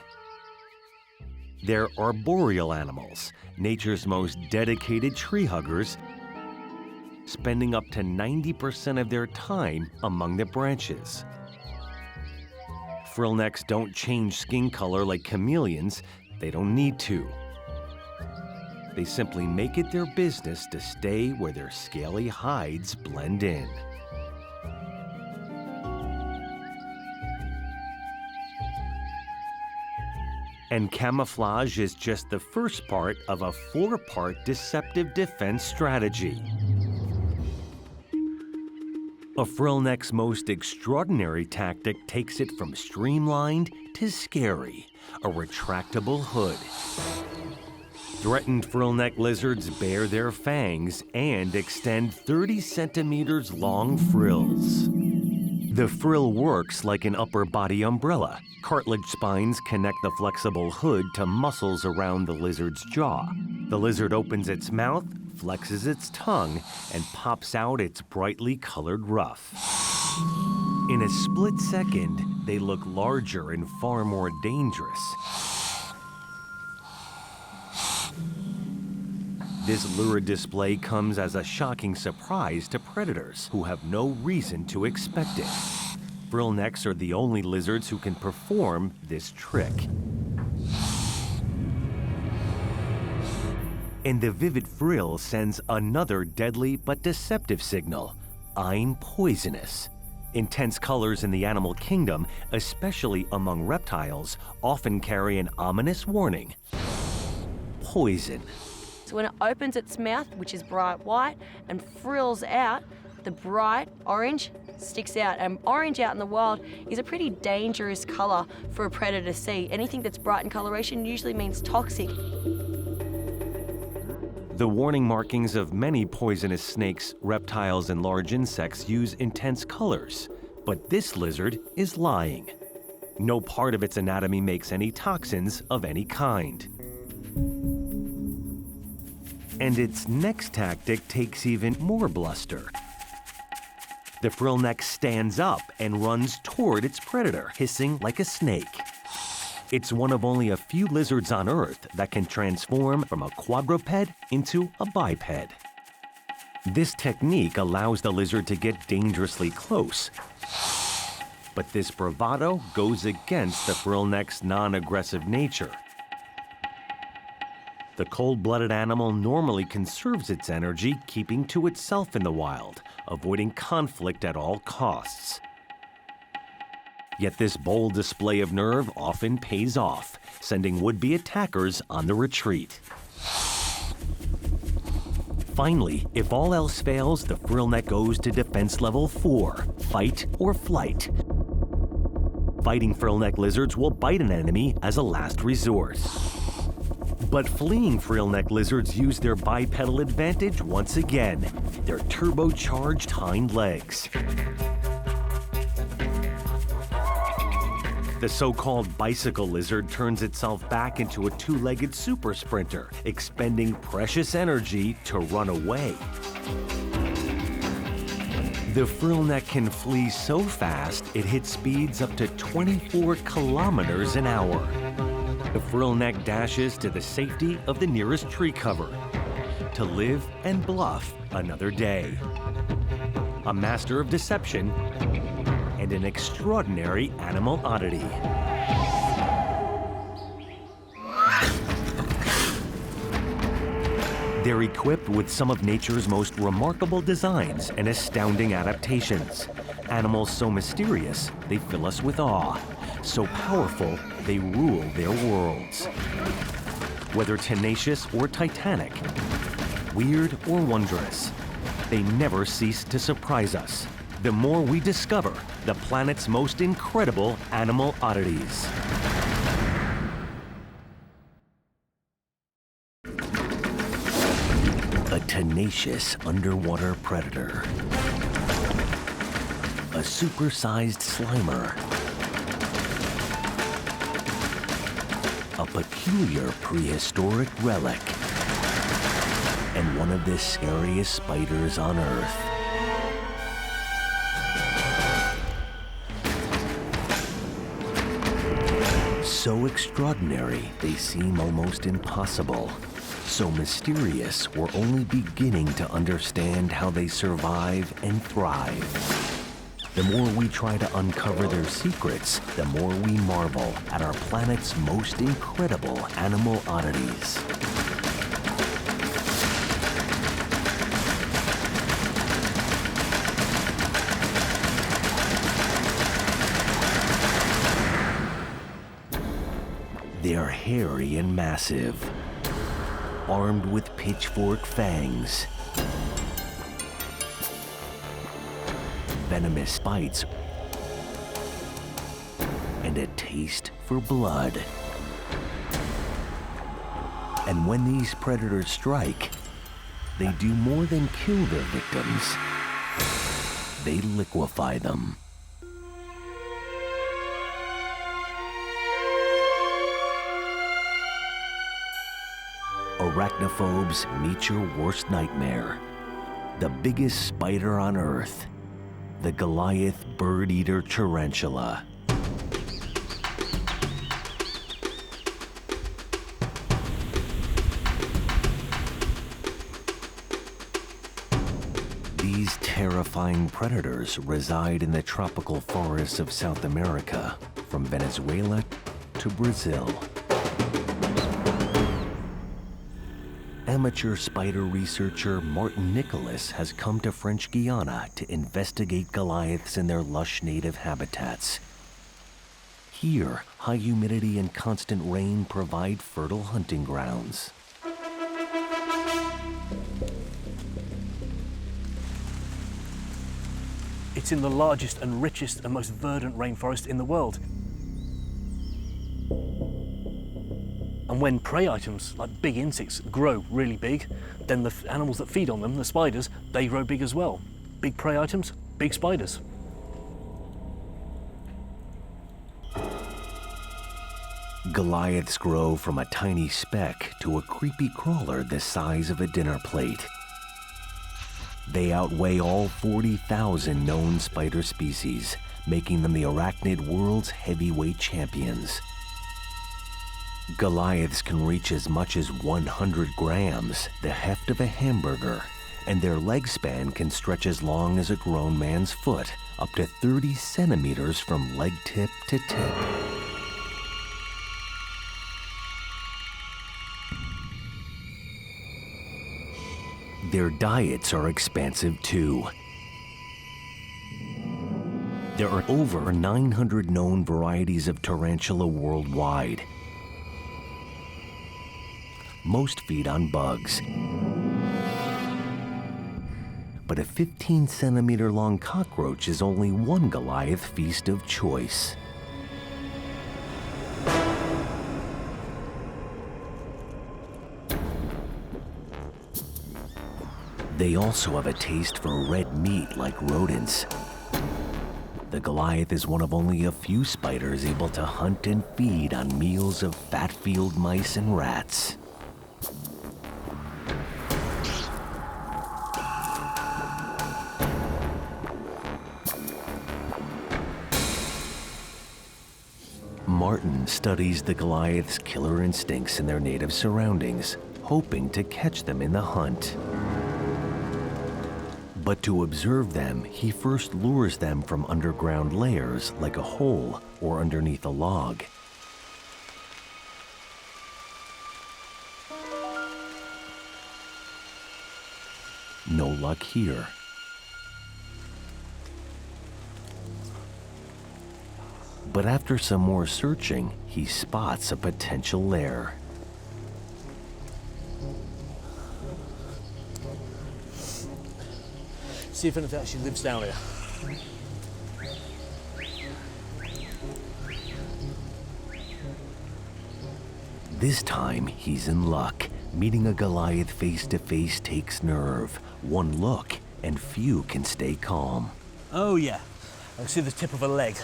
A: They're arboreal animals, nature's most dedicated tree huggers, spending up to 90% of their time among the branches. Frillnecks don't change skin color like chameleons. They don't need to. They simply make it their business to stay where their scaly hides blend in. And camouflage is just the first part of a 4-part deceptive defense strategy. A frillneck's most extraordinary tactic takes it from streamlined to scary, a retractable hood. Threatened frillneck lizards bare their fangs and extend 30 centimeters long frills. The frill works like an upper body umbrella. Cartilage spines connect the flexible hood to muscles around the lizard's jaw. The lizard opens its mouth, flexes its tongue, and pops out its brightly colored ruff. In a split second, they look larger and far more dangerous. This lurid display comes as a shocking surprise to predators who have no reason to expect it. Frillnecks are the only lizards who can perform this trick. And the vivid frill sends another deadly but deceptive signal. I'm poisonous. Intense colors in the animal kingdom, especially among reptiles, often carry an ominous warning. Poison.
F: So when it opens its mouth, which is bright white, and frills out, the bright orange sticks out. And orange out in the wild is a pretty dangerous color for a predator to see. Anything that's bright in coloration usually means toxic.
A: The warning markings of many poisonous snakes, reptiles, and large insects use intense colors. But this lizard is lying. No part of its anatomy makes any toxins of any kind. And its next tactic takes even more bluster. The frillneck stands up and runs toward its predator, hissing like a snake. It's one of only a few lizards on Earth that can transform from a quadruped into a biped. This technique allows the lizard to get dangerously close. But this bravado goes against the frillneck's non-aggressive nature. The cold-blooded animal normally conserves its energy, keeping to itself in the wild, avoiding conflict at all costs. Yet this bold display of nerve often pays off, sending would-be attackers on the retreat. Finally, if all else fails, the frillneck goes to defense level 4, fight or flight. Fighting frillneck lizards will bite an enemy as a last resort. But fleeing frillneck lizards use their bipedal advantage once again, their turbocharged hind legs. The so-called bicycle lizard turns itself back into a two-legged super sprinter, expending precious energy to run away. The frillneck can flee so fast it hits speeds up to 24 kilometers an hour. The frillneck dashes to the safety of the nearest tree cover to live and bluff another day. A master of deception and an extraordinary animal oddity. They're equipped with some of nature's most remarkable designs and astounding adaptations. Animals so mysterious, they fill us with awe. So powerful, they rule their worlds. Whether tenacious or titanic, weird or wondrous, they never cease to surprise us. The more we discover the planet's most incredible animal oddities. A tenacious underwater predator. A supersized slimer. A peculiar prehistoric relic. And one of the scariest spiders on Earth. So extraordinary, they seem almost impossible. So mysterious, we're only beginning to understand how they survive and thrive. The more we try to uncover their secrets, the more we marvel at our planet's most incredible animal oddities. They're hairy and massive, armed with pitchfork fangs, venomous bites, and a taste for blood. And when these predators strike, they do more than kill their victims. They liquefy them. Arachnophobes, meet your worst nightmare. The biggest spider on Earth, the Goliath bird-eater tarantula. These terrifying predators reside in the tropical forests of South America, from Venezuela to Brazil. Amateur spider researcher Martin Nicholas has come to French Guiana to investigate Goliaths in their lush native habitats. Here, high humidity and constant rain provide fertile hunting grounds.
G: It's in the largest and richest and most verdant rainforest in the world. And when prey items, like big insects, grow really big, then the animals that feed on them, the spiders, they grow big as well. Big prey items, big spiders.
A: Goliaths grow from a tiny speck to a creepy crawler the size of a dinner plate. They outweigh all 40,000 known spider species, making them the arachnid world's heavyweight champions. Goliaths can reach as much as 100 grams, the heft of a hamburger, and their leg span can stretch as long as a grown man's foot, up to 30 centimeters from leg tip to tip. Their diets are expansive too. There are over 900 known varieties of tarantula worldwide. Most feed on bugs. But a 15-centimeter-long cockroach is only one Goliath feast of choice. They also have a taste for red meat like rodents. The Goliath is one of only a few spiders able to hunt and feed on meals of fat field mice and rats. Martin studies the Goliath's killer instincts in their native surroundings, hoping to catch them in the hunt. But to observe them, he first lures them from underground layers like a hole or underneath a log. No luck here. But after some more searching, he spots a potential lair.
G: See if anything actually lives down here.
A: This time, he's in luck. Meeting a Goliath face-to-face takes nerve. One look, and few can stay calm.
G: Oh yeah, I see the tip of a leg.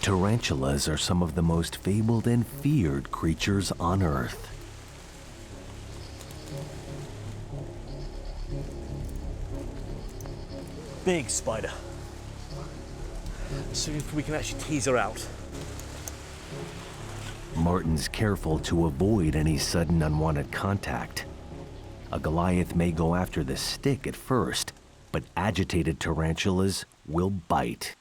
A: Tarantulas are some of the most fabled and feared creatures on Earth.
G: Big spider. See if we can actually tease her out.
A: Martin's careful to avoid any sudden unwanted contact. A Goliath may go after the stick at first, but agitated tarantulas will bite.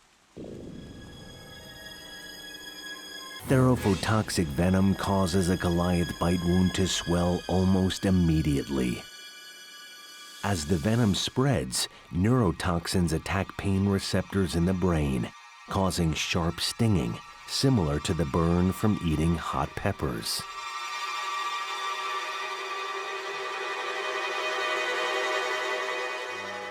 A: Therophotoxic venom causes a Goliath bite wound to swell almost immediately. As the venom spreads, neurotoxins attack pain receptors in the brain, causing sharp stinging, similar to the burn from eating hot peppers.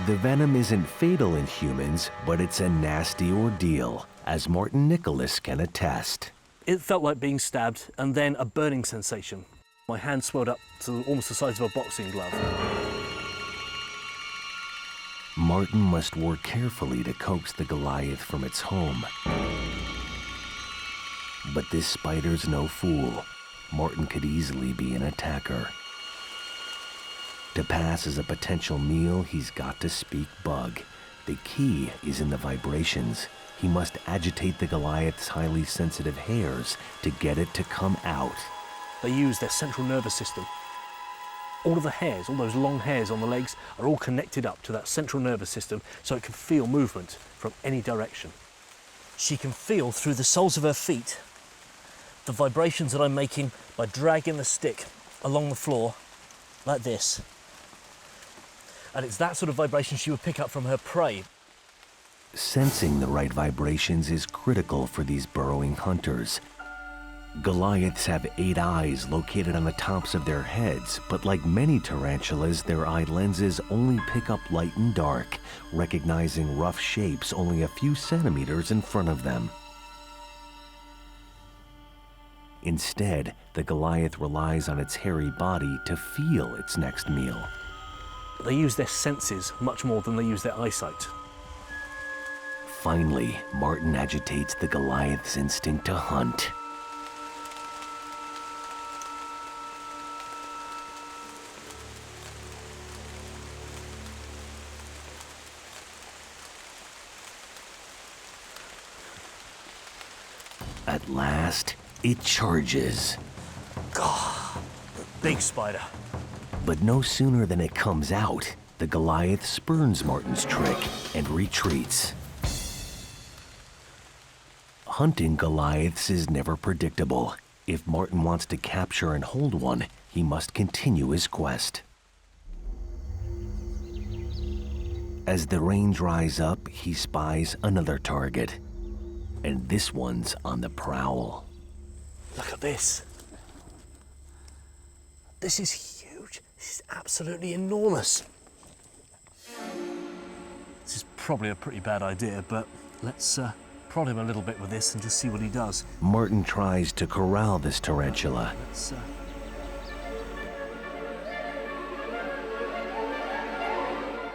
A: The venom isn't fatal in humans, but it's a nasty ordeal, as Martin Nicholas can attest.
G: It felt like being stabbed and then a burning sensation. My hand swelled up to almost the size of a boxing glove.
A: Martin must work carefully to coax the Goliath from its home. But this spider's no fool. Martin could easily be an attacker. To pass as a potential meal, he's got to speak bug. The key is in the vibrations. He must agitate the Goliath's highly sensitive hairs to get it to come out.
G: They use their central nervous system. All of the hairs, all those long hairs on the legs, are all connected up to that central nervous system so it can feel movement from any direction. She can feel through the soles of her feet the vibrations that I'm making by dragging the stick along the floor like this. And it's that sort of vibration she would pick up from her prey.
A: Sensing the right vibrations is critical for these burrowing hunters. Goliaths have 8 eyes located on the tops of their heads, but like many tarantulas, their eye lenses only pick up light and dark, recognizing rough shapes only a few centimeters in front of them. Instead, the Goliath relies on its hairy body to feel its next meal.
G: They use their senses much more than they use their eyesight.
A: Finally, Martin agitates the Goliath's instinct to hunt. At last, it charges.
G: God, big spider.
A: But no sooner than it comes out, the Goliath spurns Martin's trick and retreats. Hunting Goliaths is never predictable. If Martin wants to capture and hold one, he must continue his quest. As the rain dries up, he spies another target. And this one's on the prowl.
G: Look at this. This is huge. This is absolutely enormous. This is probably a pretty bad idea, but let's prod him a little bit with this and just see what he does.
A: Martin tries to corral this tarantula.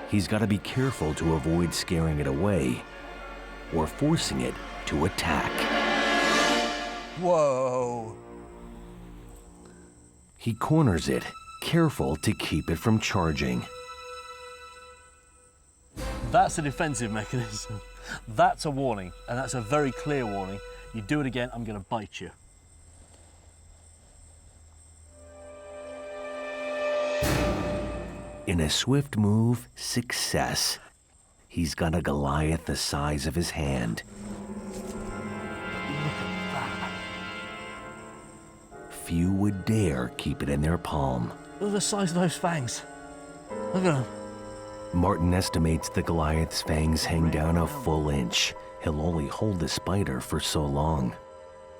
A: He's got to be careful to avoid scaring it away or forcing it to attack.
G: Whoa!
A: He corners it, careful to keep it from charging.
G: That's a defensive mechanism. That's a warning, and that's a very clear warning. You do it again, I'm going to bite you.
A: In a swift move, success. He's got a Goliath the size of his hand. Few would dare keep it in their palm.
G: Look at the size of those fangs. Look at them.
A: Martin estimates the Goliath's fangs hang down a full inch. He'll only hold the spider for so long.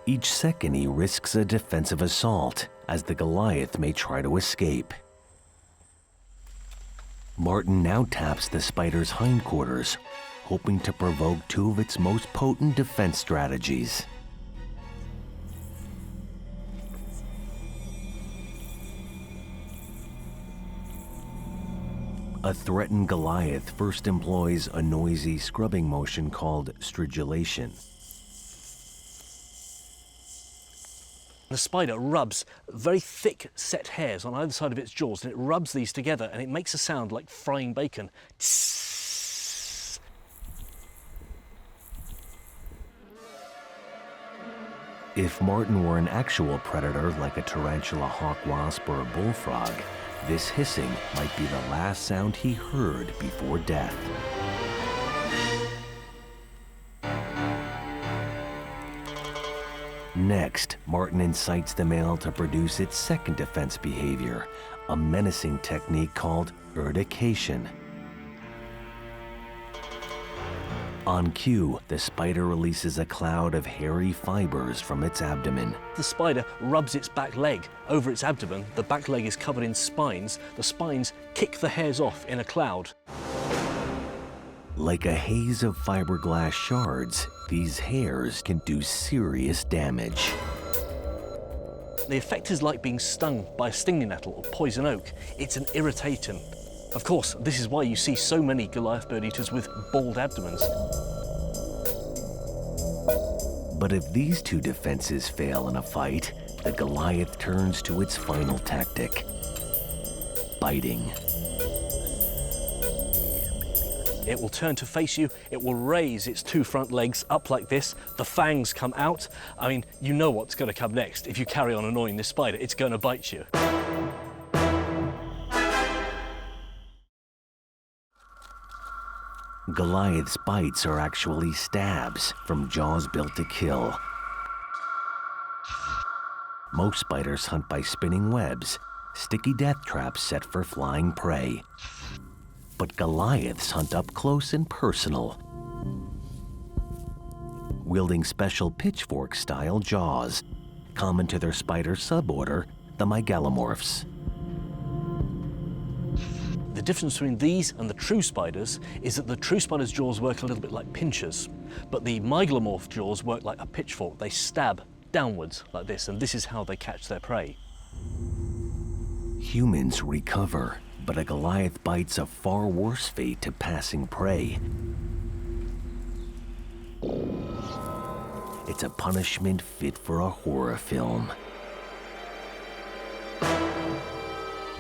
A: Each second he risks a defensive assault, as the Goliath may try to escape. Martin now taps the spider's hindquarters, hoping to provoke 2 of its most potent defense strategies. A threatened Goliath first employs a noisy scrubbing motion called stridulation.
G: The spider rubs very thick set hairs on either side of its jaws, and it rubs these together and it makes a sound like frying bacon.
A: If marten were an actual predator like a tarantula, hawk wasp, or a bullfrog, this hissing might be the last sound he heard before death. Next, marten incites the male to produce its second defense behavior, a menacing technique called urtication. On cue, the spider releases a cloud of hairy fibers from its abdomen.
G: The spider rubs its back leg over its abdomen. The back leg is covered in spines. The spines kick the hairs off in a cloud.
A: Like a haze of fiberglass shards, these hairs can do serious damage.
G: The effect is like being stung by a stinging nettle or poison oak. It's an irritant. Of course, this is why you see so many Goliath bird eaters with bald abdomens.
A: But if these two defenses fail in a fight, the Goliath turns to its final tactic: biting.
G: It will turn to face you, it will raise its two front legs up like this, the fangs come out. I mean, you know what's going to come next. If you carry on annoying this spider, it's going to bite you.
A: Goliath's bites are actually stabs from jaws built to kill. Most spiders hunt by spinning webs, sticky death traps set for flying prey. But Goliaths hunt up close and personal, wielding special pitchfork-style jaws, common to their spider suborder, the megalomorphs.
G: The difference between these and the true spiders is that the true spider's jaws work a little bit like pinchers, but the megalomorph jaws work like a pitchfork. They stab downwards like this, and this is how they catch their prey.
A: Humans recover, but a Goliath bite's a far worse fate to passing prey. It's a punishment fit for a horror film.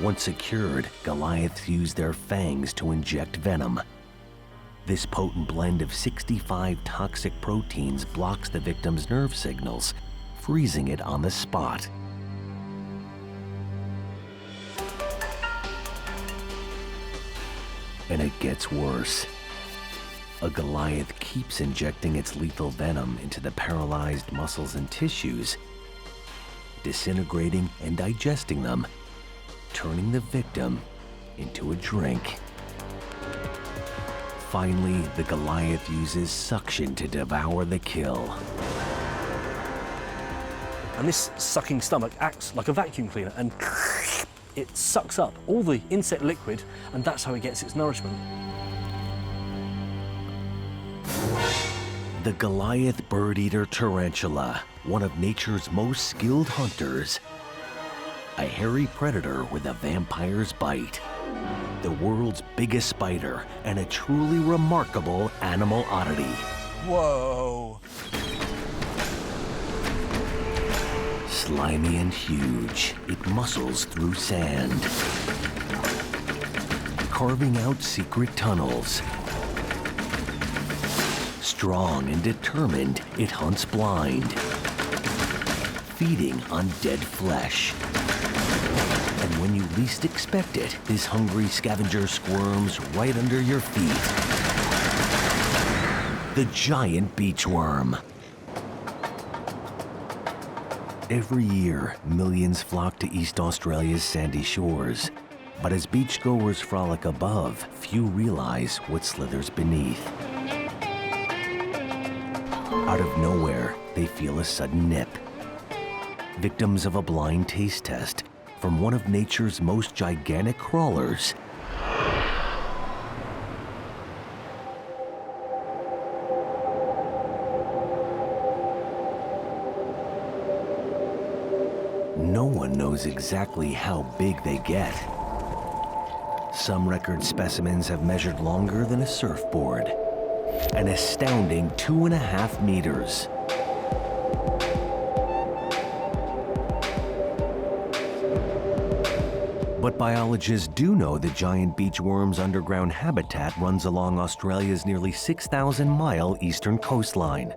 A: Once secured, Goliaths use their fangs to inject venom. This potent blend of 65 toxic proteins blocks the victim's nerve signals, freezing it on the spot. And it gets worse. A Goliath keeps injecting its lethal venom into the paralyzed muscles and tissues, disintegrating and digesting them, turning the victim into a drink. Finally, the Goliath uses suction to devour the kill.
G: And this sucking stomach acts like a vacuum cleaner, and it sucks up all the insect liquid, and that's how it gets its nourishment.
A: The Goliath bird-eater tarantula, one of nature's most skilled hunters. A hairy predator with a vampire's bite. The world's biggest spider and a truly remarkable animal oddity.
G: Whoa!
A: Slimy and huge, it muscles through sand, carving out secret tunnels. Strong and determined, it hunts blind, feeding on dead flesh. And when you least expect it, this hungry scavenger squirms right under your feet. The giant beachworm. Every year, millions flock to East Australia's sandy shores. But as beachgoers frolic above, few realize what slithers beneath. Out of nowhere, they feel a sudden nip. Victims of a blind taste test from one of nature's most gigantic crawlers. No one knows exactly how big they get. Some record specimens have measured longer than a surfboard, an astounding 2.5 meters. But biologists do know the giant beachworm's underground habitat runs along Australia's nearly 6,000-mile eastern coastline.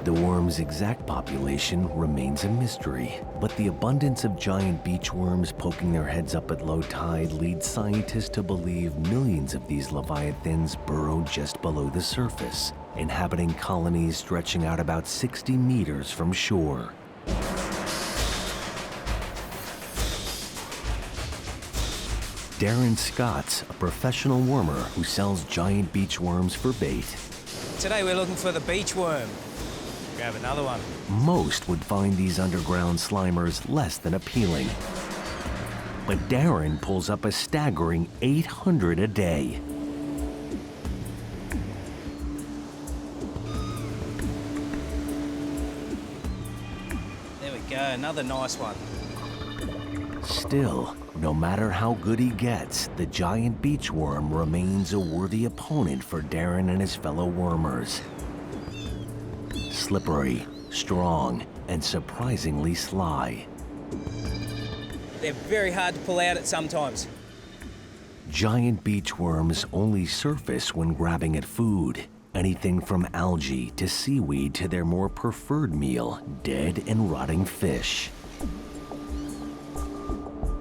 A: The worm's exact population remains a mystery, but the abundance of giant beachworms poking their heads up at low tide leads scientists to believe millions of these leviathans burrow just below the surface, inhabiting colonies stretching out about 60 meters from shore. Darren Scott's a professional wormer who sells giant beachworms for bait.
H: Today we're looking for the beachworm. Grab another one.
A: Most would find these underground slimers less than appealing. But Darren pulls up a staggering 800 a day.
H: There we go, another nice one.
A: Still, no matter how good he gets, the giant beachworm remains a worthy opponent for Darren and his fellow wormers. Slippery, strong, and surprisingly sly.
H: They're very hard to pull out at sometimes.
A: Giant beachworms only surface when grabbing at food. Anything from algae to seaweed to their more preferred meal, dead and rotting fish.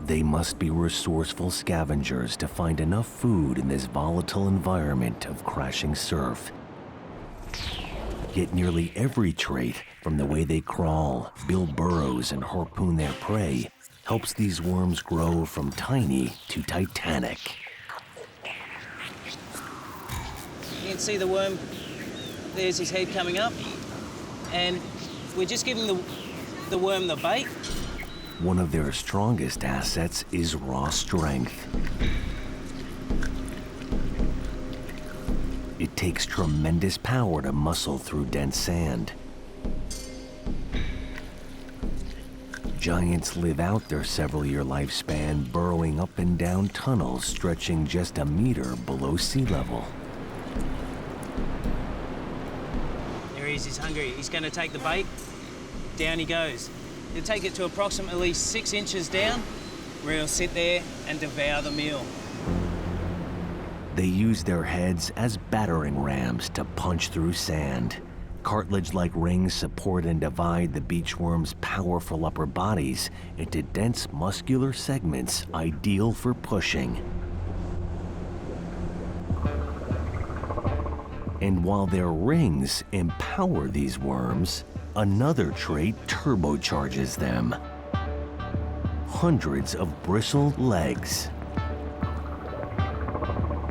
A: They must be resourceful scavengers to find enough food in this volatile environment of crashing surf. Yet nearly every trait, from the way they crawl, build burrows, and harpoon their prey, helps these worms grow from tiny to titanic.
H: You can see the worm, there's his head coming up, and we're just giving the worm the bait.
A: One of their strongest assets is raw strength. It takes tremendous power to muscle through dense sand. Giants live out their several-year lifespan burrowing up and down tunnels stretching just a meter below sea level.
H: There he is, he's hungry. He's going to take the bait. Down he goes. He'll take it to approximately 6 inches down, where he'll sit there and devour the meal.
A: They use their heads as battering rams to punch through sand. Cartilage-like rings support and divide the beachworm's powerful upper bodies into dense muscular segments ideal for pushing. And while their rings empower these worms, another trait turbocharges them. Hundreds of bristled legs.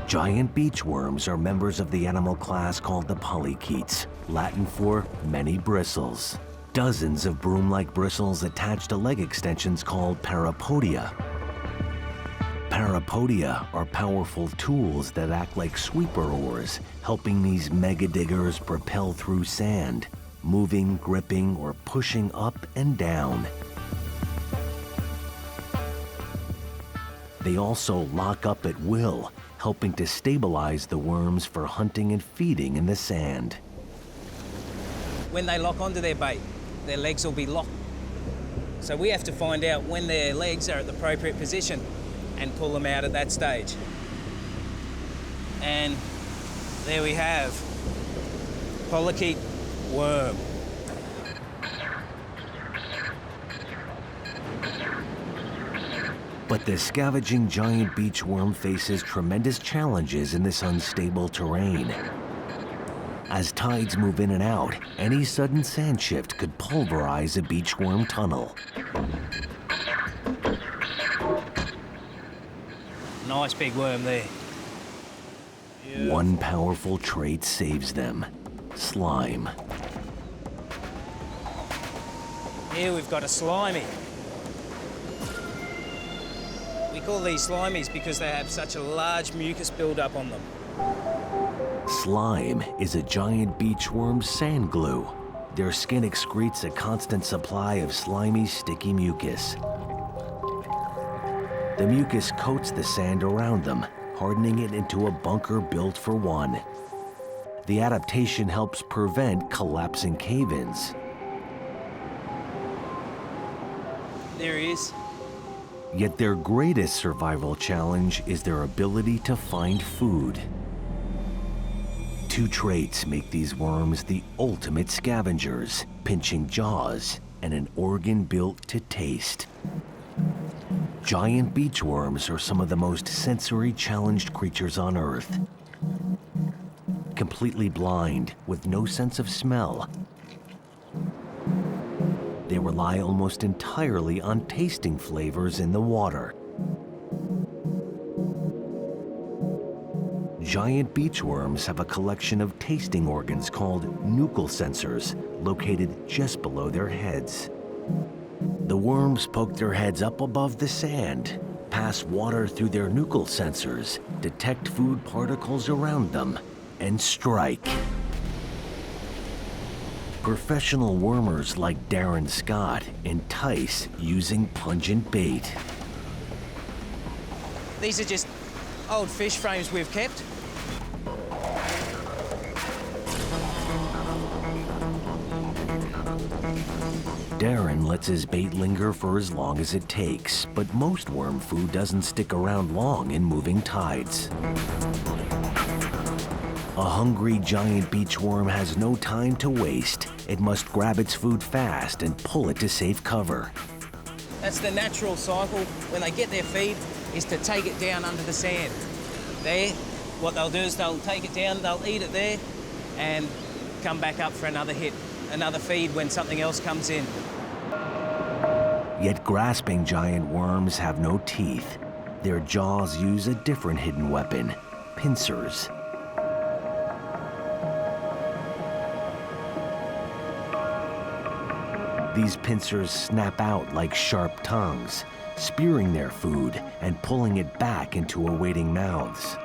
A: Giant beachworms are members of the animal class called the polychaetes, Latin for many bristles. Dozens of broom-like bristles attach to leg extensions called parapodia. Parapodia are powerful tools that act like sweeper oars, helping these mega diggers propel through sand, moving, gripping, or pushing up and down. They also lock up at will, helping to stabilize the worms for hunting and feeding in the sand.
H: When they lock onto their bait, their legs will be locked. So we have to find out when their legs are at the appropriate position and pull them out at that stage. And there we have polychaete worm.
A: But the scavenging giant beachworm faces tremendous challenges in this unstable terrain. As tides move in and out, any sudden sand shift could pulverize a beachworm tunnel.
H: Nice big worm there.
A: One powerful trait saves them: slime.
H: Here we've got a slimy. We call these slimies because they have such a large mucus buildup on them.
A: Slime is a giant beachworm's sand glue. Their skin excretes a constant supply of slimy, sticky mucus. The mucus coats the sand around them, hardening it into a bunker built for one. The adaptation helps prevent collapsing cave-ins.
H: There he is.
A: Yet their greatest survival challenge is their ability to find food. Two traits make these worms the ultimate scavengers: pinching jaws and an organ built to taste. Giant beachworms are some of the most sensory-challenged creatures on Earth. Completely blind, with no sense of smell, they rely almost entirely on tasting flavors in the water. Giant beachworms have a collection of tasting organs called nuchal sensors located just below their heads. The worms poke their heads up above the sand, pass water through their nuchal sensors, detect food particles around them, and strike. Professional wormers like Darren Scott entice using pungent bait.
H: These are just old fish frames we've kept.
A: Darren lets his bait linger for as long as it takes, but most worm food doesn't stick around long in moving tides. A hungry giant beachworm has no time to waste. It must grab its food fast and pull it to safe cover.
H: That's the natural cycle. When they get their feed, is to take it down under the sand. There, what they'll do is they'll take it down, they'll eat it there, and come back up for another hit, another feed when something else comes in.
A: Yet grasping giant worms have no teeth. Their jaws use a different hidden weapon: pincers. These pincers snap out like sharp tongues, spearing their food and pulling it back into awaiting mouths.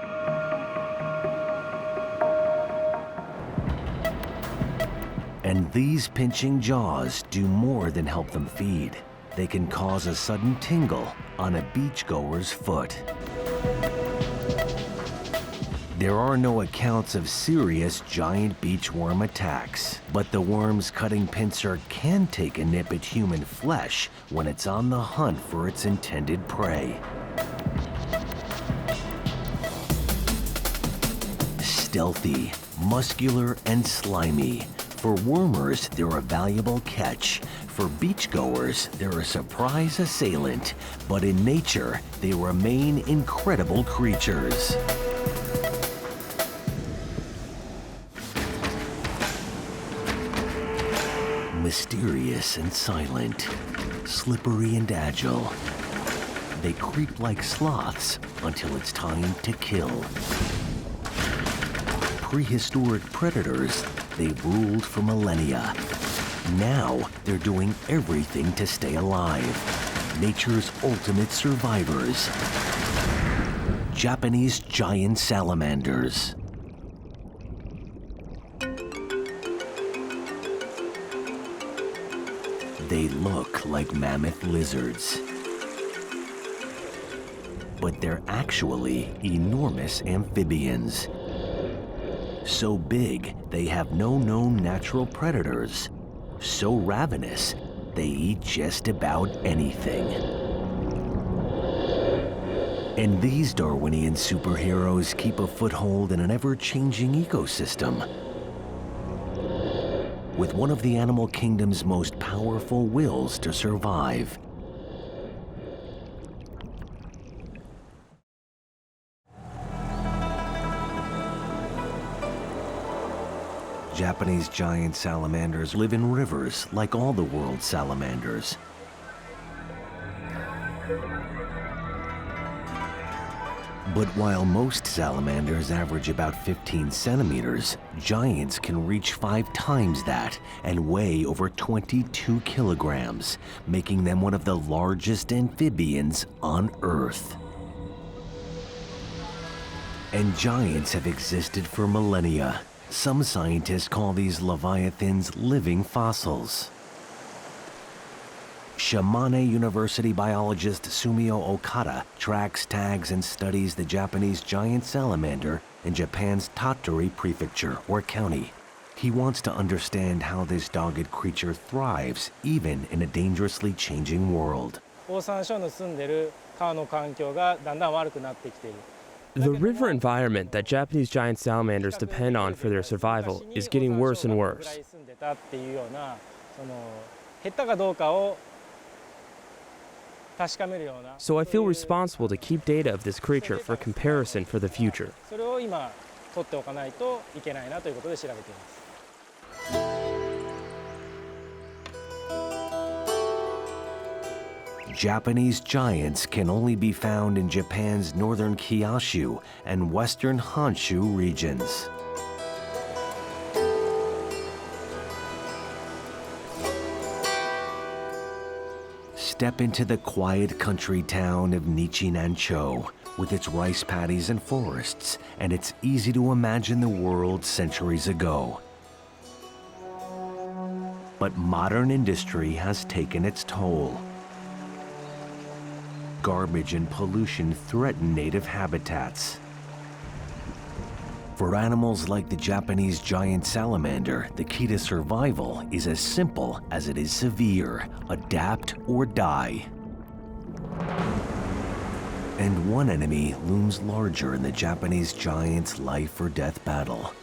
A: And these pinching jaws do more than help them feed. They can cause a sudden tingle on a beachgoer's foot. There are no accounts of serious giant beachworm attacks, but the worm's cutting pincer can take a nip at human flesh when it's on the hunt for its intended prey. Stealthy, muscular, and slimy. For wormers, they're a valuable catch. For beachgoers, they're a surprise assailant. But in nature, they remain incredible creatures. Mysterious and silent, slippery and agile. They creep like sloths until it's time to kill. Prehistoric predators, they've ruled for millennia. Now, they're doing everything to stay alive. Nature's ultimate survivors. Japanese giant salamanders. They look like mammoth lizards, but they're actually enormous amphibians. So big, they have no known natural predators. So ravenous, they eat just about anything. And these Darwinian superheroes keep a foothold in an ever-changing ecosystem, with one of the animal kingdom's most powerful wills to survive. Japanese giant salamanders live in rivers like all the world's salamanders. But while most salamanders average about 15 centimeters, giants can reach 5 times that and weigh over 22 kilograms, making them one of the largest amphibians on Earth. And giants have existed for millennia. Some scientists call these leviathans living fossils. Shimane University biologist Sumio Okada tracks, tags, and studies the Japanese giant salamander in Japan's Tottori Prefecture or county. He wants to understand how this dogged creature thrives even in a dangerously changing world.
I: The river environment that Japanese giant salamanders depend on for their survival is getting worse and worse. So I feel responsible to keep data of this creature for comparison for the future.
A: Japanese giants can only be found in Japan's northern Kyushu and western Honshu regions. Step into the quiet country town of Nichi-Nancho with its rice paddies and forests, and it's easy to imagine the world centuries ago. But modern industry has taken its toll. Garbage and pollution threaten native habitats. For animals like the Japanese giant salamander, the key to survival is as simple as it is severe: adapt or die. And one enemy looms larger in the Japanese giant's life or death battle: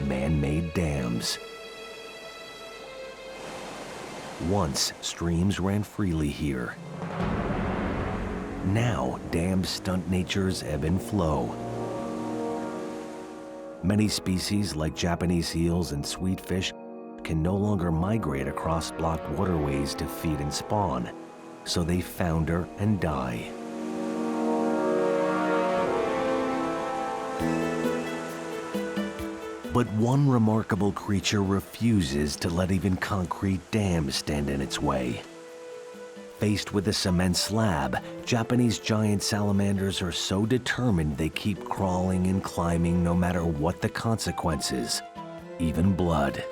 A: man-made dams. Once, streams ran freely here. Now, dams stunt nature's ebb and flow. Many species, like Japanese eels and sweetfish, can no longer migrate across blocked waterways to feed and spawn, so they founder and die. But one remarkable creature refuses to let even concrete dams stand in its way. Faced with a cement slab, Japanese giant salamanders are so determined they keep crawling and climbing no matter what the consequences, even blood.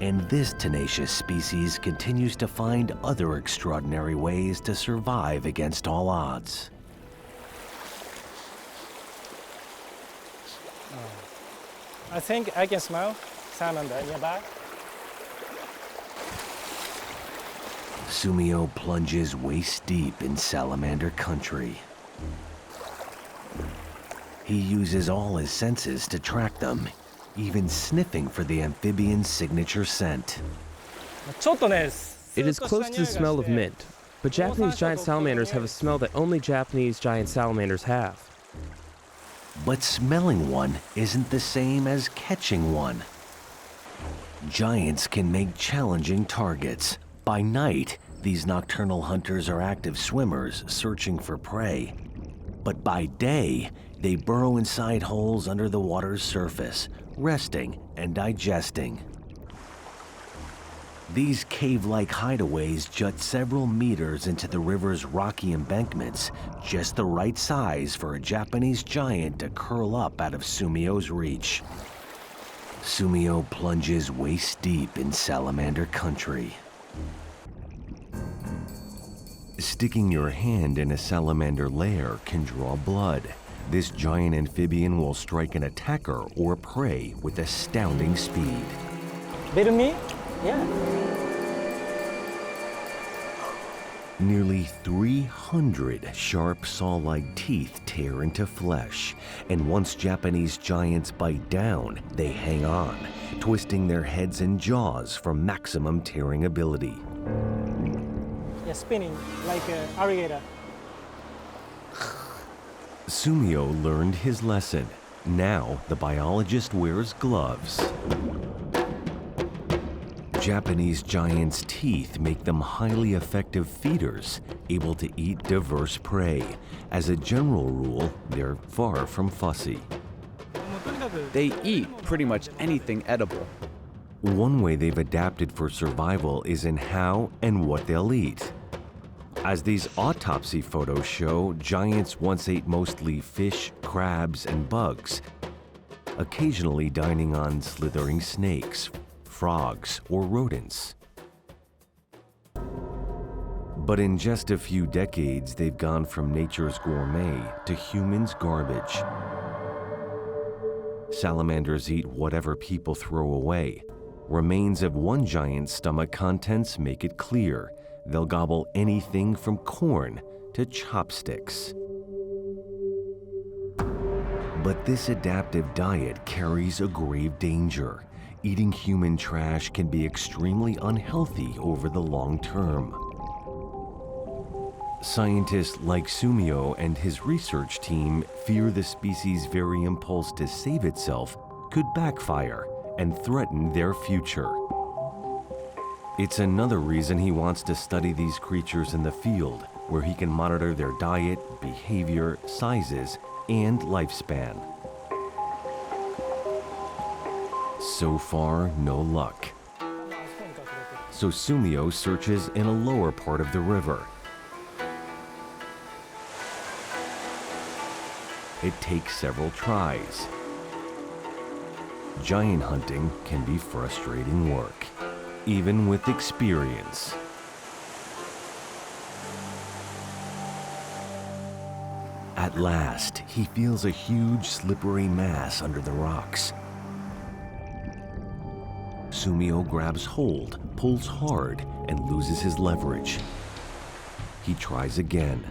A: And this tenacious species continues to find other extraordinary ways to survive against all odds.
I: I think I can smell salamander nearby.
A: Sumio plunges waist deep in salamander country. He uses all his senses to track them, even sniffing for the amphibian's signature scent.
I: It is close to the smell of mint, but Japanese giant salamanders have a smell that only Japanese giant salamanders have.
A: But smelling one isn't the same as catching one. Giants can make challenging targets. By night, these nocturnal hunters are active swimmers searching for prey. But by day, they burrow inside holes under the water's surface, resting and digesting. These cave-like hideaways jut several meters into the river's rocky embankments, just the right size for a Japanese giant to curl up out of Sumio's reach. Sumio plunges waist deep in salamander country. Sticking your hand in a salamander lair can draw blood. This giant amphibian will strike an attacker or prey with astounding speed.
I: Bit me? Yeah.
A: Nearly 300 sharp saw-like teeth tear into flesh, and once Japanese giants bite down, they hang on, twisting their heads and jaws for maximum tearing ability.
I: Yeah, spinning like an alligator.
A: Sumio learned his lesson. Now the biologist wears gloves. Japanese giants' teeth make them highly effective feeders, able to eat diverse prey. As a general rule, they're far from fussy.
J: They eat pretty much anything edible.
A: One way they've adapted for survival is in how and what they'll eat. As these autopsy photos show, giants once ate mostly fish, crabs, and bugs, occasionally dining on slithering snakes, frogs, or rodents. But in just a few decades, they've gone from nature's gourmet to humans' garbage. Salamanders eat whatever people throw away. Remains of one giant's stomach contents make it clear they'll gobble anything from corn to chopsticks. But this adaptive diet carries a grave danger. Eating human trash can be extremely unhealthy over the long term. Scientists like Sumio and his research team fear the species' very impulse to save itself could backfire and threaten their future. It's another reason he wants to study these creatures in the field, where he can monitor their diet, behavior, sizes, and lifespan. So far, no luck. So Sumio searches in a lower part of the river. It takes several tries. Giant hunting can be frustrating work, even with experience. At last, he feels a huge slippery mass under the rocks. Sumio grabs hold, pulls hard, and loses his leverage. He tries again.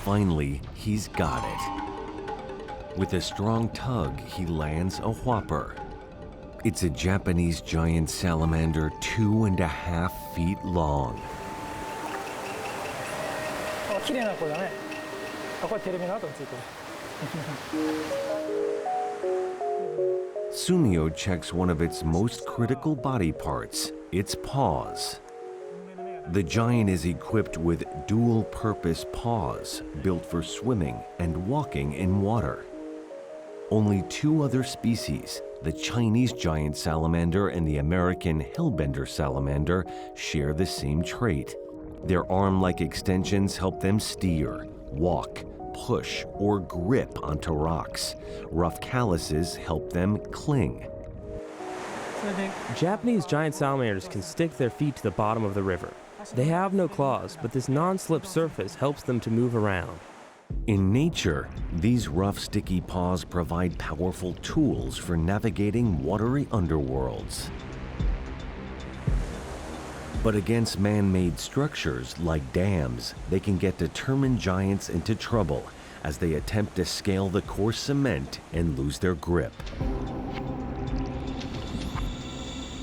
A: Finally, he's got it. With a strong tug, he lands a whopper. It's a Japanese giant salamander 2.5 feet long. Sumio checks one of its most critical body parts, its paws. The giant is equipped with dual-purpose paws built for swimming and walking in water. Only two other species, the Chinese giant salamander and the American hellbender salamander, share the same trait. Their arm-like extensions help them steer, walk, push, or grip onto rocks. Rough calluses help them cling.
I: Japanese giant salamanders can stick their feet to the bottom of the river. They have no claws, but this non-slip surface helps them to move around.
A: In nature, these rough, sticky paws provide powerful tools for navigating watery underworlds. But against man-made structures like dams, they can get determined giants into trouble as they attempt to scale the coarse cement and lose their grip.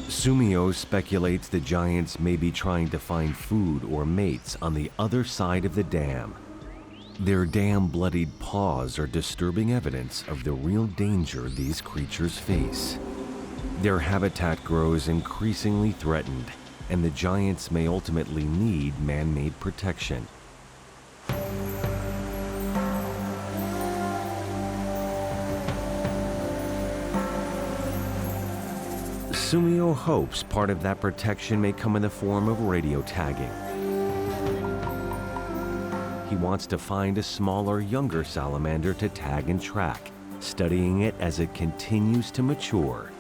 A: Sumio speculates the giants may be trying to find food or mates on the other side of the dam. Their dam-bloodied paws are disturbing evidence of the real danger these creatures face. Their habitat grows increasingly threatened, and the giants may ultimately need man-made protection. Sumio hopes part of that protection may come in the form of radio tagging. He wants to find a smaller, younger salamander to tag and track, studying it as it continues to mature.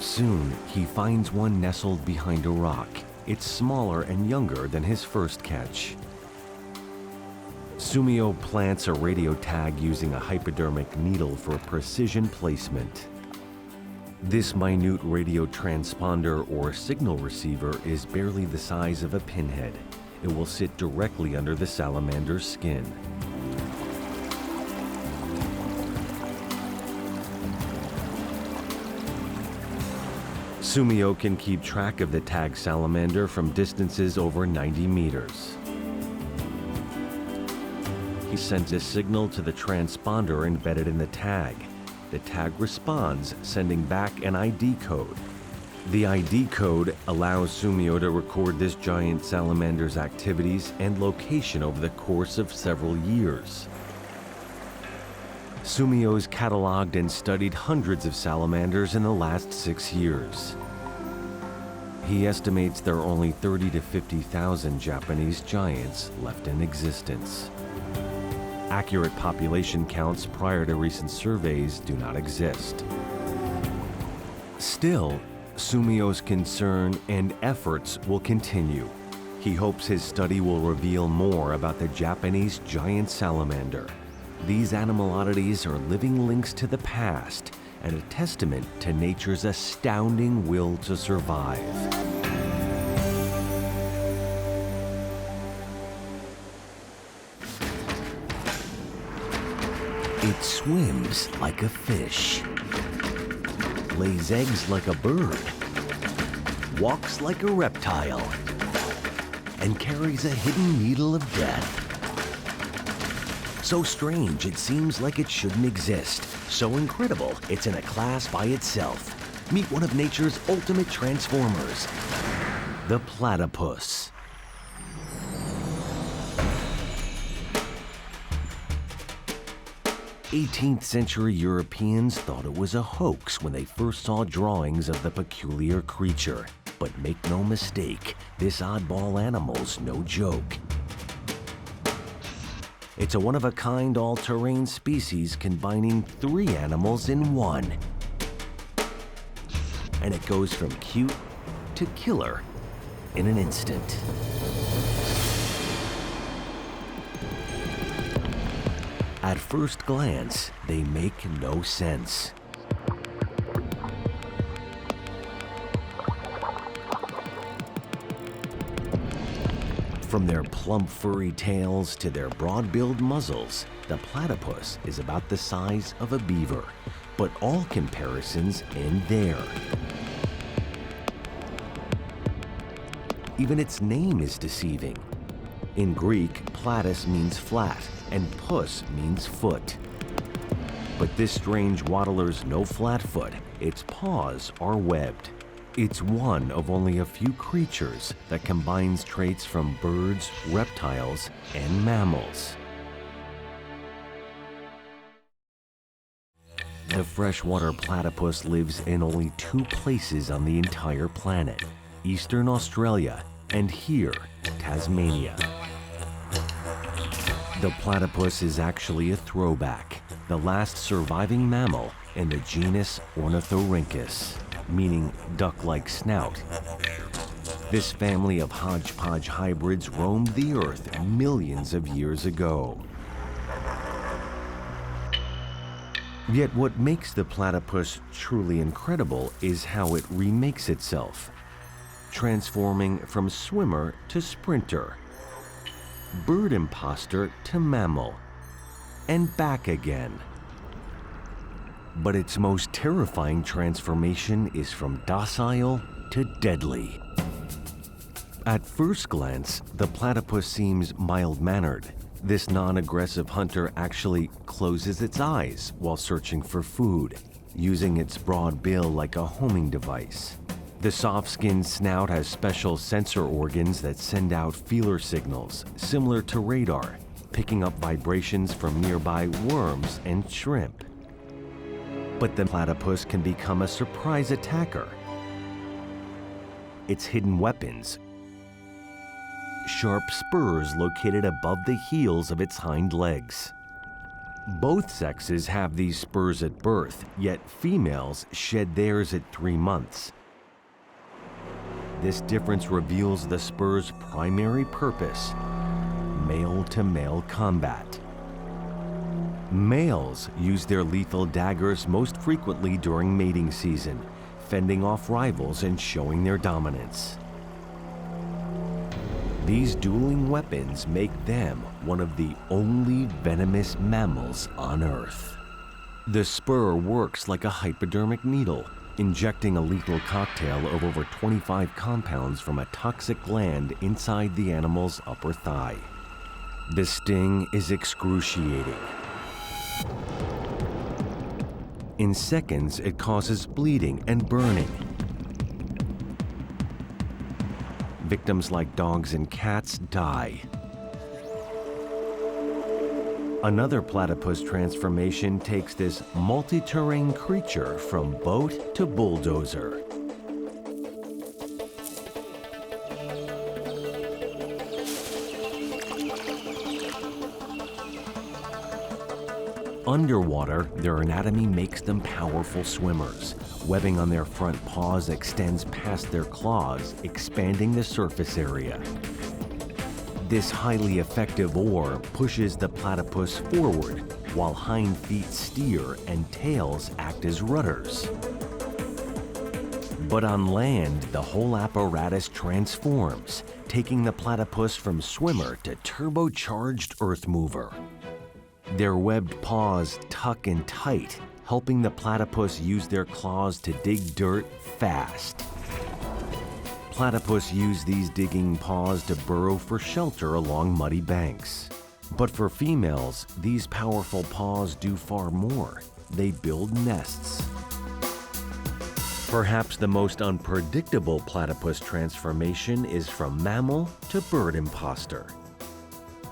A: Soon, he finds one nestled behind a rock. It's smaller and younger than his first catch. Sumio plants a radio tag using a hypodermic needle for precision placement. This minute radio transponder or signal receiver is barely the size of a pinhead. It will sit directly under the salamander's skin. Sumio can keep track of the tag salamander from distances over 90 meters. He sends a signal to the transponder embedded in the tag. The tag responds, sending back an ID code. The ID code allows Sumio to record this giant salamander's activities and location over the course of several years. Sumio's cataloged and studied hundreds of salamanders in the last 6 years. He estimates there are only 30 to 50,000 Japanese giants left in existence. Accurate population counts prior to recent surveys do not exist. Still, Sumio's concern and efforts will continue. He hopes his study will reveal more about the Japanese giant salamander. These animal oddities are living links to the past and a testament to nature's astounding will to survive. It swims like a fish, lays eggs like a bird, walks like a reptile, and carries a hidden needle of death. So strange it seems like it shouldn't exist. So incredible it's in a class by itself. Meet one of nature's ultimate transformers, the platypus. 18th century Europeans thought it was a hoax when they first saw drawings of the peculiar creature. But make no mistake, this oddball animal's no joke. It's a one-of-a-kind all-terrain species combining 3 animals in one. And it goes from cute to killer in an instant. At first glance, they make no sense. From their plump furry tails to their broad-billed muzzles, the platypus is about the size of a beaver. But all comparisons end there. Even its name is deceiving. In Greek, platus means flat, and pus means foot. But this strange waddler's no flat foot. Its paws are webbed. It's one of only a few creatures that combines traits from birds, reptiles, and mammals. The freshwater platypus lives in only 2 places on the entire planet: Eastern Australia and here, Tasmania. The platypus is actually a throwback, the last surviving mammal in the genus Ornithorhynchus, meaning duck-like snout. This family of hodgepodge hybrids roamed the earth millions of years ago. Yet what makes the platypus truly incredible is how it remakes itself, transforming from swimmer to sprinter, bird imposter to mammal, and back again. But its most terrifying transformation is from docile to deadly. At first glance, the platypus seems mild-mannered. This non-aggressive hunter actually closes its eyes while searching for food, using its broad bill like a homing device. The soft-skinned snout has special sensor organs that send out feeler signals, similar to radar, picking up vibrations from nearby worms and shrimp. But the platypus can become a surprise attacker. Its hidden weapons: sharp spurs located above the heels of its hind legs. Both sexes have these spurs at birth, yet females shed theirs at 3 months. This difference reveals the spur's primary purpose: male-to-male combat. Males use their lethal daggers most frequently during mating season, fending off rivals and showing their dominance. These dueling weapons make them one of the only venomous mammals on Earth. The spur works like a hypodermic needle, injecting a lethal cocktail of over 25 compounds from a toxic gland inside the animal's upper thigh. The sting is excruciating. In seconds, it causes bleeding and burning. Victims like dogs and cats die. Another platypus transformation takes this multi-terrain creature from boat to bulldozer. Underwater, their anatomy makes them powerful swimmers. Webbing on their front paws extends past their claws, expanding the surface area. This highly effective oar pushes the platypus forward, while hind feet steer and tails act as rudders. But on land, the whole apparatus transforms, taking the platypus from swimmer to turbocharged earth mover. Their webbed paws tuck in tight, helping the platypus use their claws to dig dirt fast. Platypus use these digging paws to burrow for shelter along muddy banks. But for females, these powerful paws do far more. They build nests. Perhaps the most unpredictable platypus transformation is from mammal to bird imposter.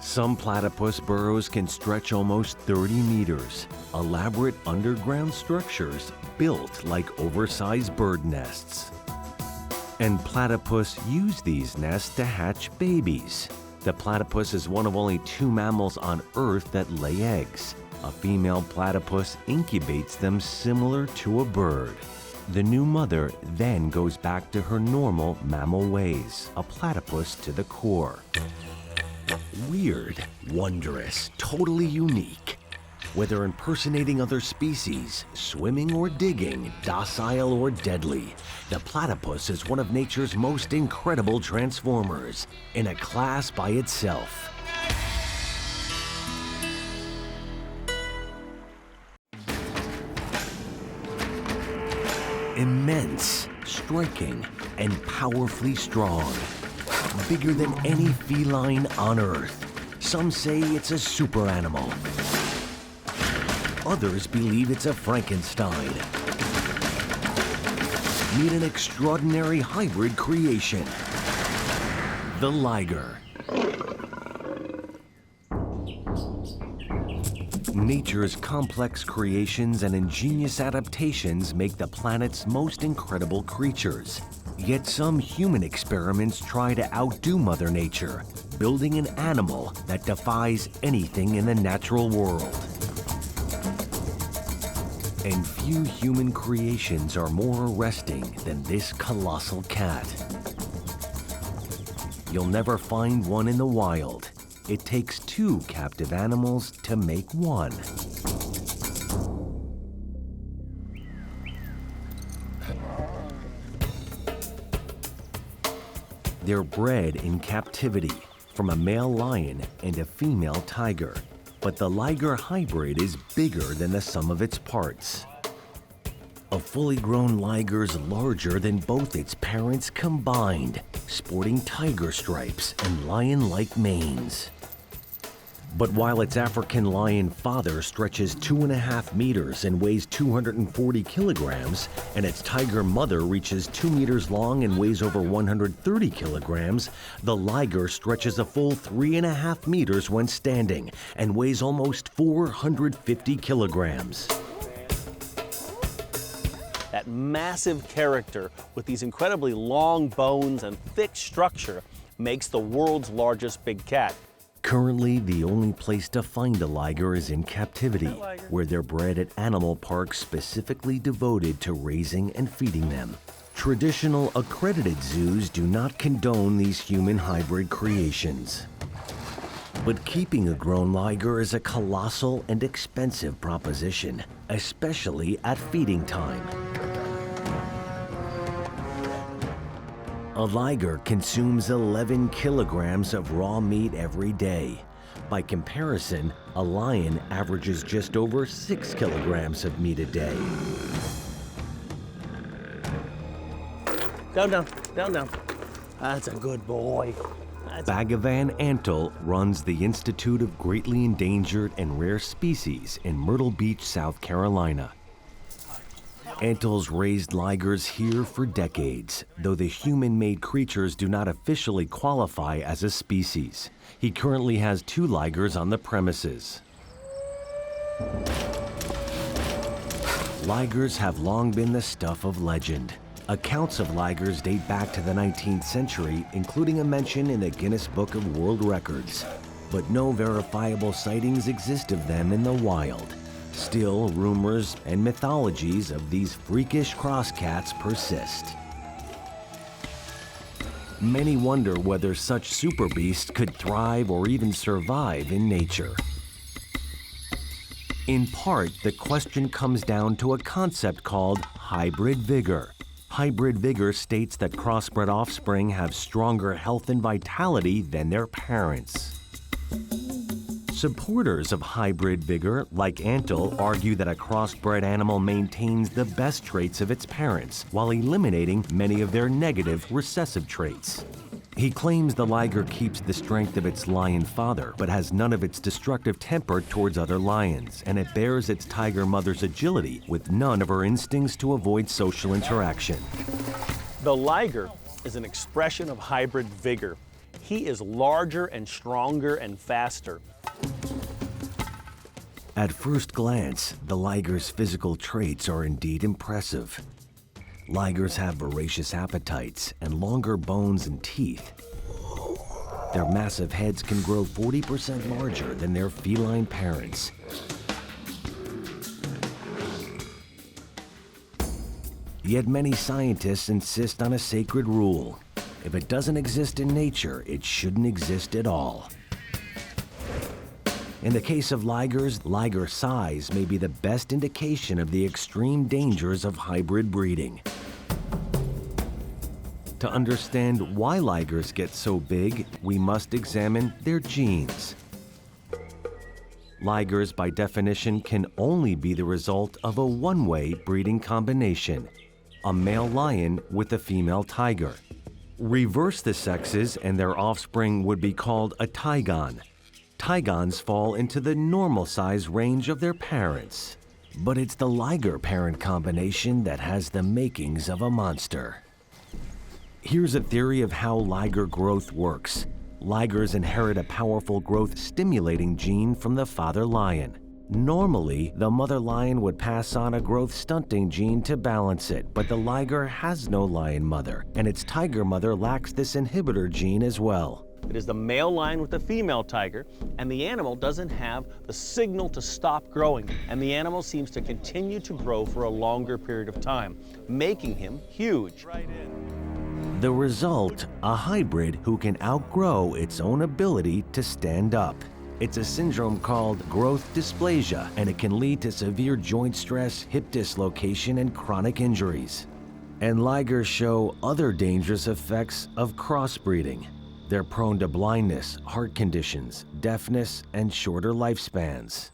A: Some platypus burrows can stretch almost 30 meters, elaborate underground structures built like oversized bird nests. And platypus use these nests to hatch babies. The platypus is one of only 2 mammals on Earth that lay eggs. A female platypus incubates them similar to a bird. The new mother then goes back to her normal mammal ways, a platypus to the core. Weird, wondrous, totally unique. Whether impersonating other species, swimming or digging, docile or deadly, the platypus is one of nature's most incredible transformers, in a class by itself. Immense, striking, and powerfully strong. Bigger than any feline on Earth. Some say it's a super animal. Others believe it's a Frankenstein. Meet an extraordinary hybrid creation, the liger. Nature's complex creations and ingenious adaptations make the planet's most incredible creatures. Yet some human experiments try to outdo Mother Nature, building an animal that defies anything in the natural world. And few human creations are more arresting than this colossal cat. You'll never find one in the wild. It takes 2 captive animals to make one. They're bred in captivity from a male lion and a female tiger. But the liger hybrid is bigger than the sum of its parts. A fully grown liger is larger than both its parents combined, sporting tiger stripes and lion-like manes. But while its African lion father stretches 2.5 meters and weighs 240 kilograms, and its tiger mother reaches 2 meters long and weighs over 130 kilograms, the liger stretches a full 3.5 meters when standing and weighs almost 450 kilograms.
K: That massive character with these incredibly long bones and thick structure makes the world's largest big cat.
A: Currently, the only place to find a liger is in captivity, where they're bred at animal parks specifically devoted to raising and feeding them. Traditional accredited zoos do not condone these human hybrid creations. But keeping a grown liger is a colossal and expensive proposition, especially at feeding time. A liger consumes 11 kilograms of raw meat every day. By comparison, a lion averages just over 6 kilograms of meat a day.
K: Down, down, down, down. That's a good boy.
A: Bhagavan Antle runs the Institute of Greatly Endangered and Rare Species in Myrtle Beach, South Carolina. Antle's raised ligers here for decades, though the human-made creatures do not officially qualify as a species. He currently has 2 ligers on the premises. Ligers have long been the stuff of legend. Accounts of ligers date back to the 19th century, including a mention in the Guinness Book of World Records. But no verifiable sightings exist of them in the wild. Still, rumors and mythologies of these freakish cross cats persist. Many wonder whether such super beasts could thrive or even survive in nature. In part, the question comes down to a concept called hybrid vigor. Hybrid vigor states that crossbred offspring have stronger health and vitality than their parents. Supporters of hybrid vigor, like Antle, argue that a crossbred animal maintains the best traits of its parents while eliminating many of their negative recessive traits. He claims the liger keeps the strength of its lion father, but has none of its destructive temper towards other lions, and it bears its tiger mother's agility with none of her instincts to avoid social interaction.
K: The liger is an expression of hybrid vigor. He is larger and stronger and faster.
A: At first glance, the liger's physical traits are indeed impressive. Ligers have voracious appetites and longer bones and teeth. Their massive heads can grow 40% larger than their feline parents. Yet many scientists insist on a sacred rule. If it doesn't exist in nature, it shouldn't exist at all. In the case of ligers, liger size may be the best indication of the extreme dangers of hybrid breeding. To understand why ligers get so big, we must examine their genes. Ligers, by definition, can only be the result of a one-way breeding combination, a male lion with a female tiger. Reverse the sexes and their offspring would be called a tigon. Tigons fall into the normal size range of their parents. But it's the liger-parent combination that has the makings of a monster. Here's a theory of how liger growth works. Ligers inherit a powerful growth-stimulating gene from the father lion. Normally, the mother lion would pass on a growth-stunting gene to balance it, but the liger has no lion mother, and its tiger mother lacks this inhibitor gene as well.
K: It is the male lion with the female tiger, and the animal doesn't have the signal to stop growing, and the animal seems to continue to grow for a longer period of time, making him huge.
A: The result, a hybrid who can outgrow its own ability to stand up. It's a syndrome called growth dysplasia, and it can lead to severe joint stress, hip dislocation, and chronic injuries. And ligers show other dangerous effects of crossbreeding. They're prone to blindness, heart conditions, deafness, and shorter lifespans.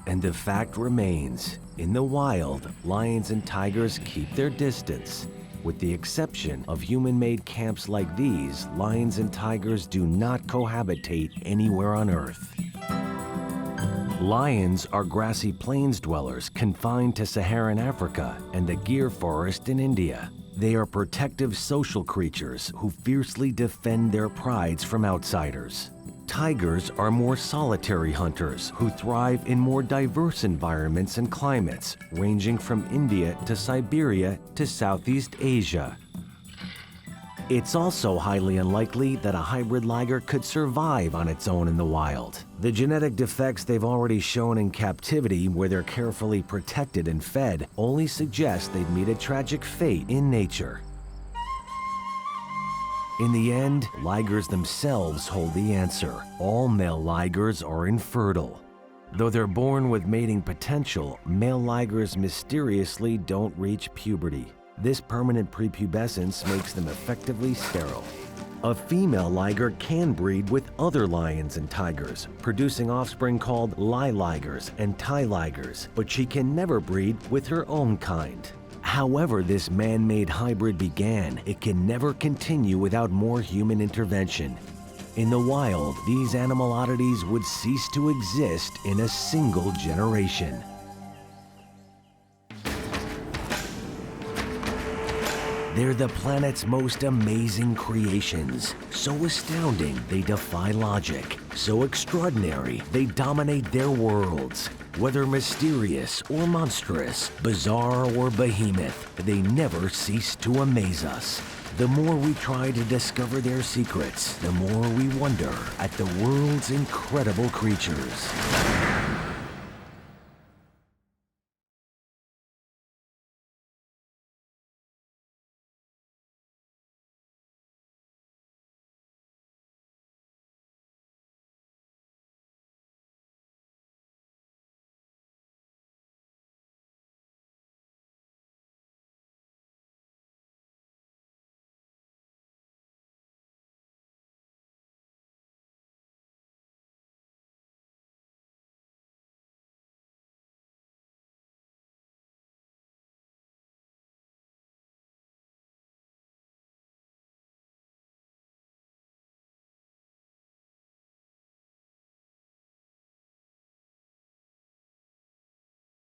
A: And the fact remains, in the wild, lions and tigers keep their distance. With the exception of human-made camps like these, lions and tigers do not cohabitate anywhere on Earth. Lions are grassy plains dwellers confined to Saharan Africa and the Gir forest in India. They are protective social creatures who fiercely defend their prides from outsiders. Tigers are more solitary hunters who thrive in more diverse environments and climates, ranging from India to Siberia to Southeast Asia. It's also highly unlikely that a hybrid liger could survive on its own in the wild. The genetic defects they've already shown in captivity, where they're carefully protected and fed, only suggest they'd meet a tragic fate in nature. In the end, ligers themselves hold the answer. All male ligers are infertile. Though they're born with mating potential, male ligers mysteriously don't reach puberty. This permanent prepubescence makes them effectively sterile. A female liger can breed with other lions and tigers, producing offspring called ligers and ligers, but she can never breed with her own kind. However this man-made hybrid began, it can never continue without more human intervention. In the wild, these animal oddities would cease to exist in a single generation. They're the planet's most amazing creations. So astounding, they defy logic. So extraordinary, they dominate their worlds. Whether mysterious or monstrous, bizarre or behemoth, they never cease to amaze us. The more we try to discover their secrets, the more we wonder at the world's incredible creatures.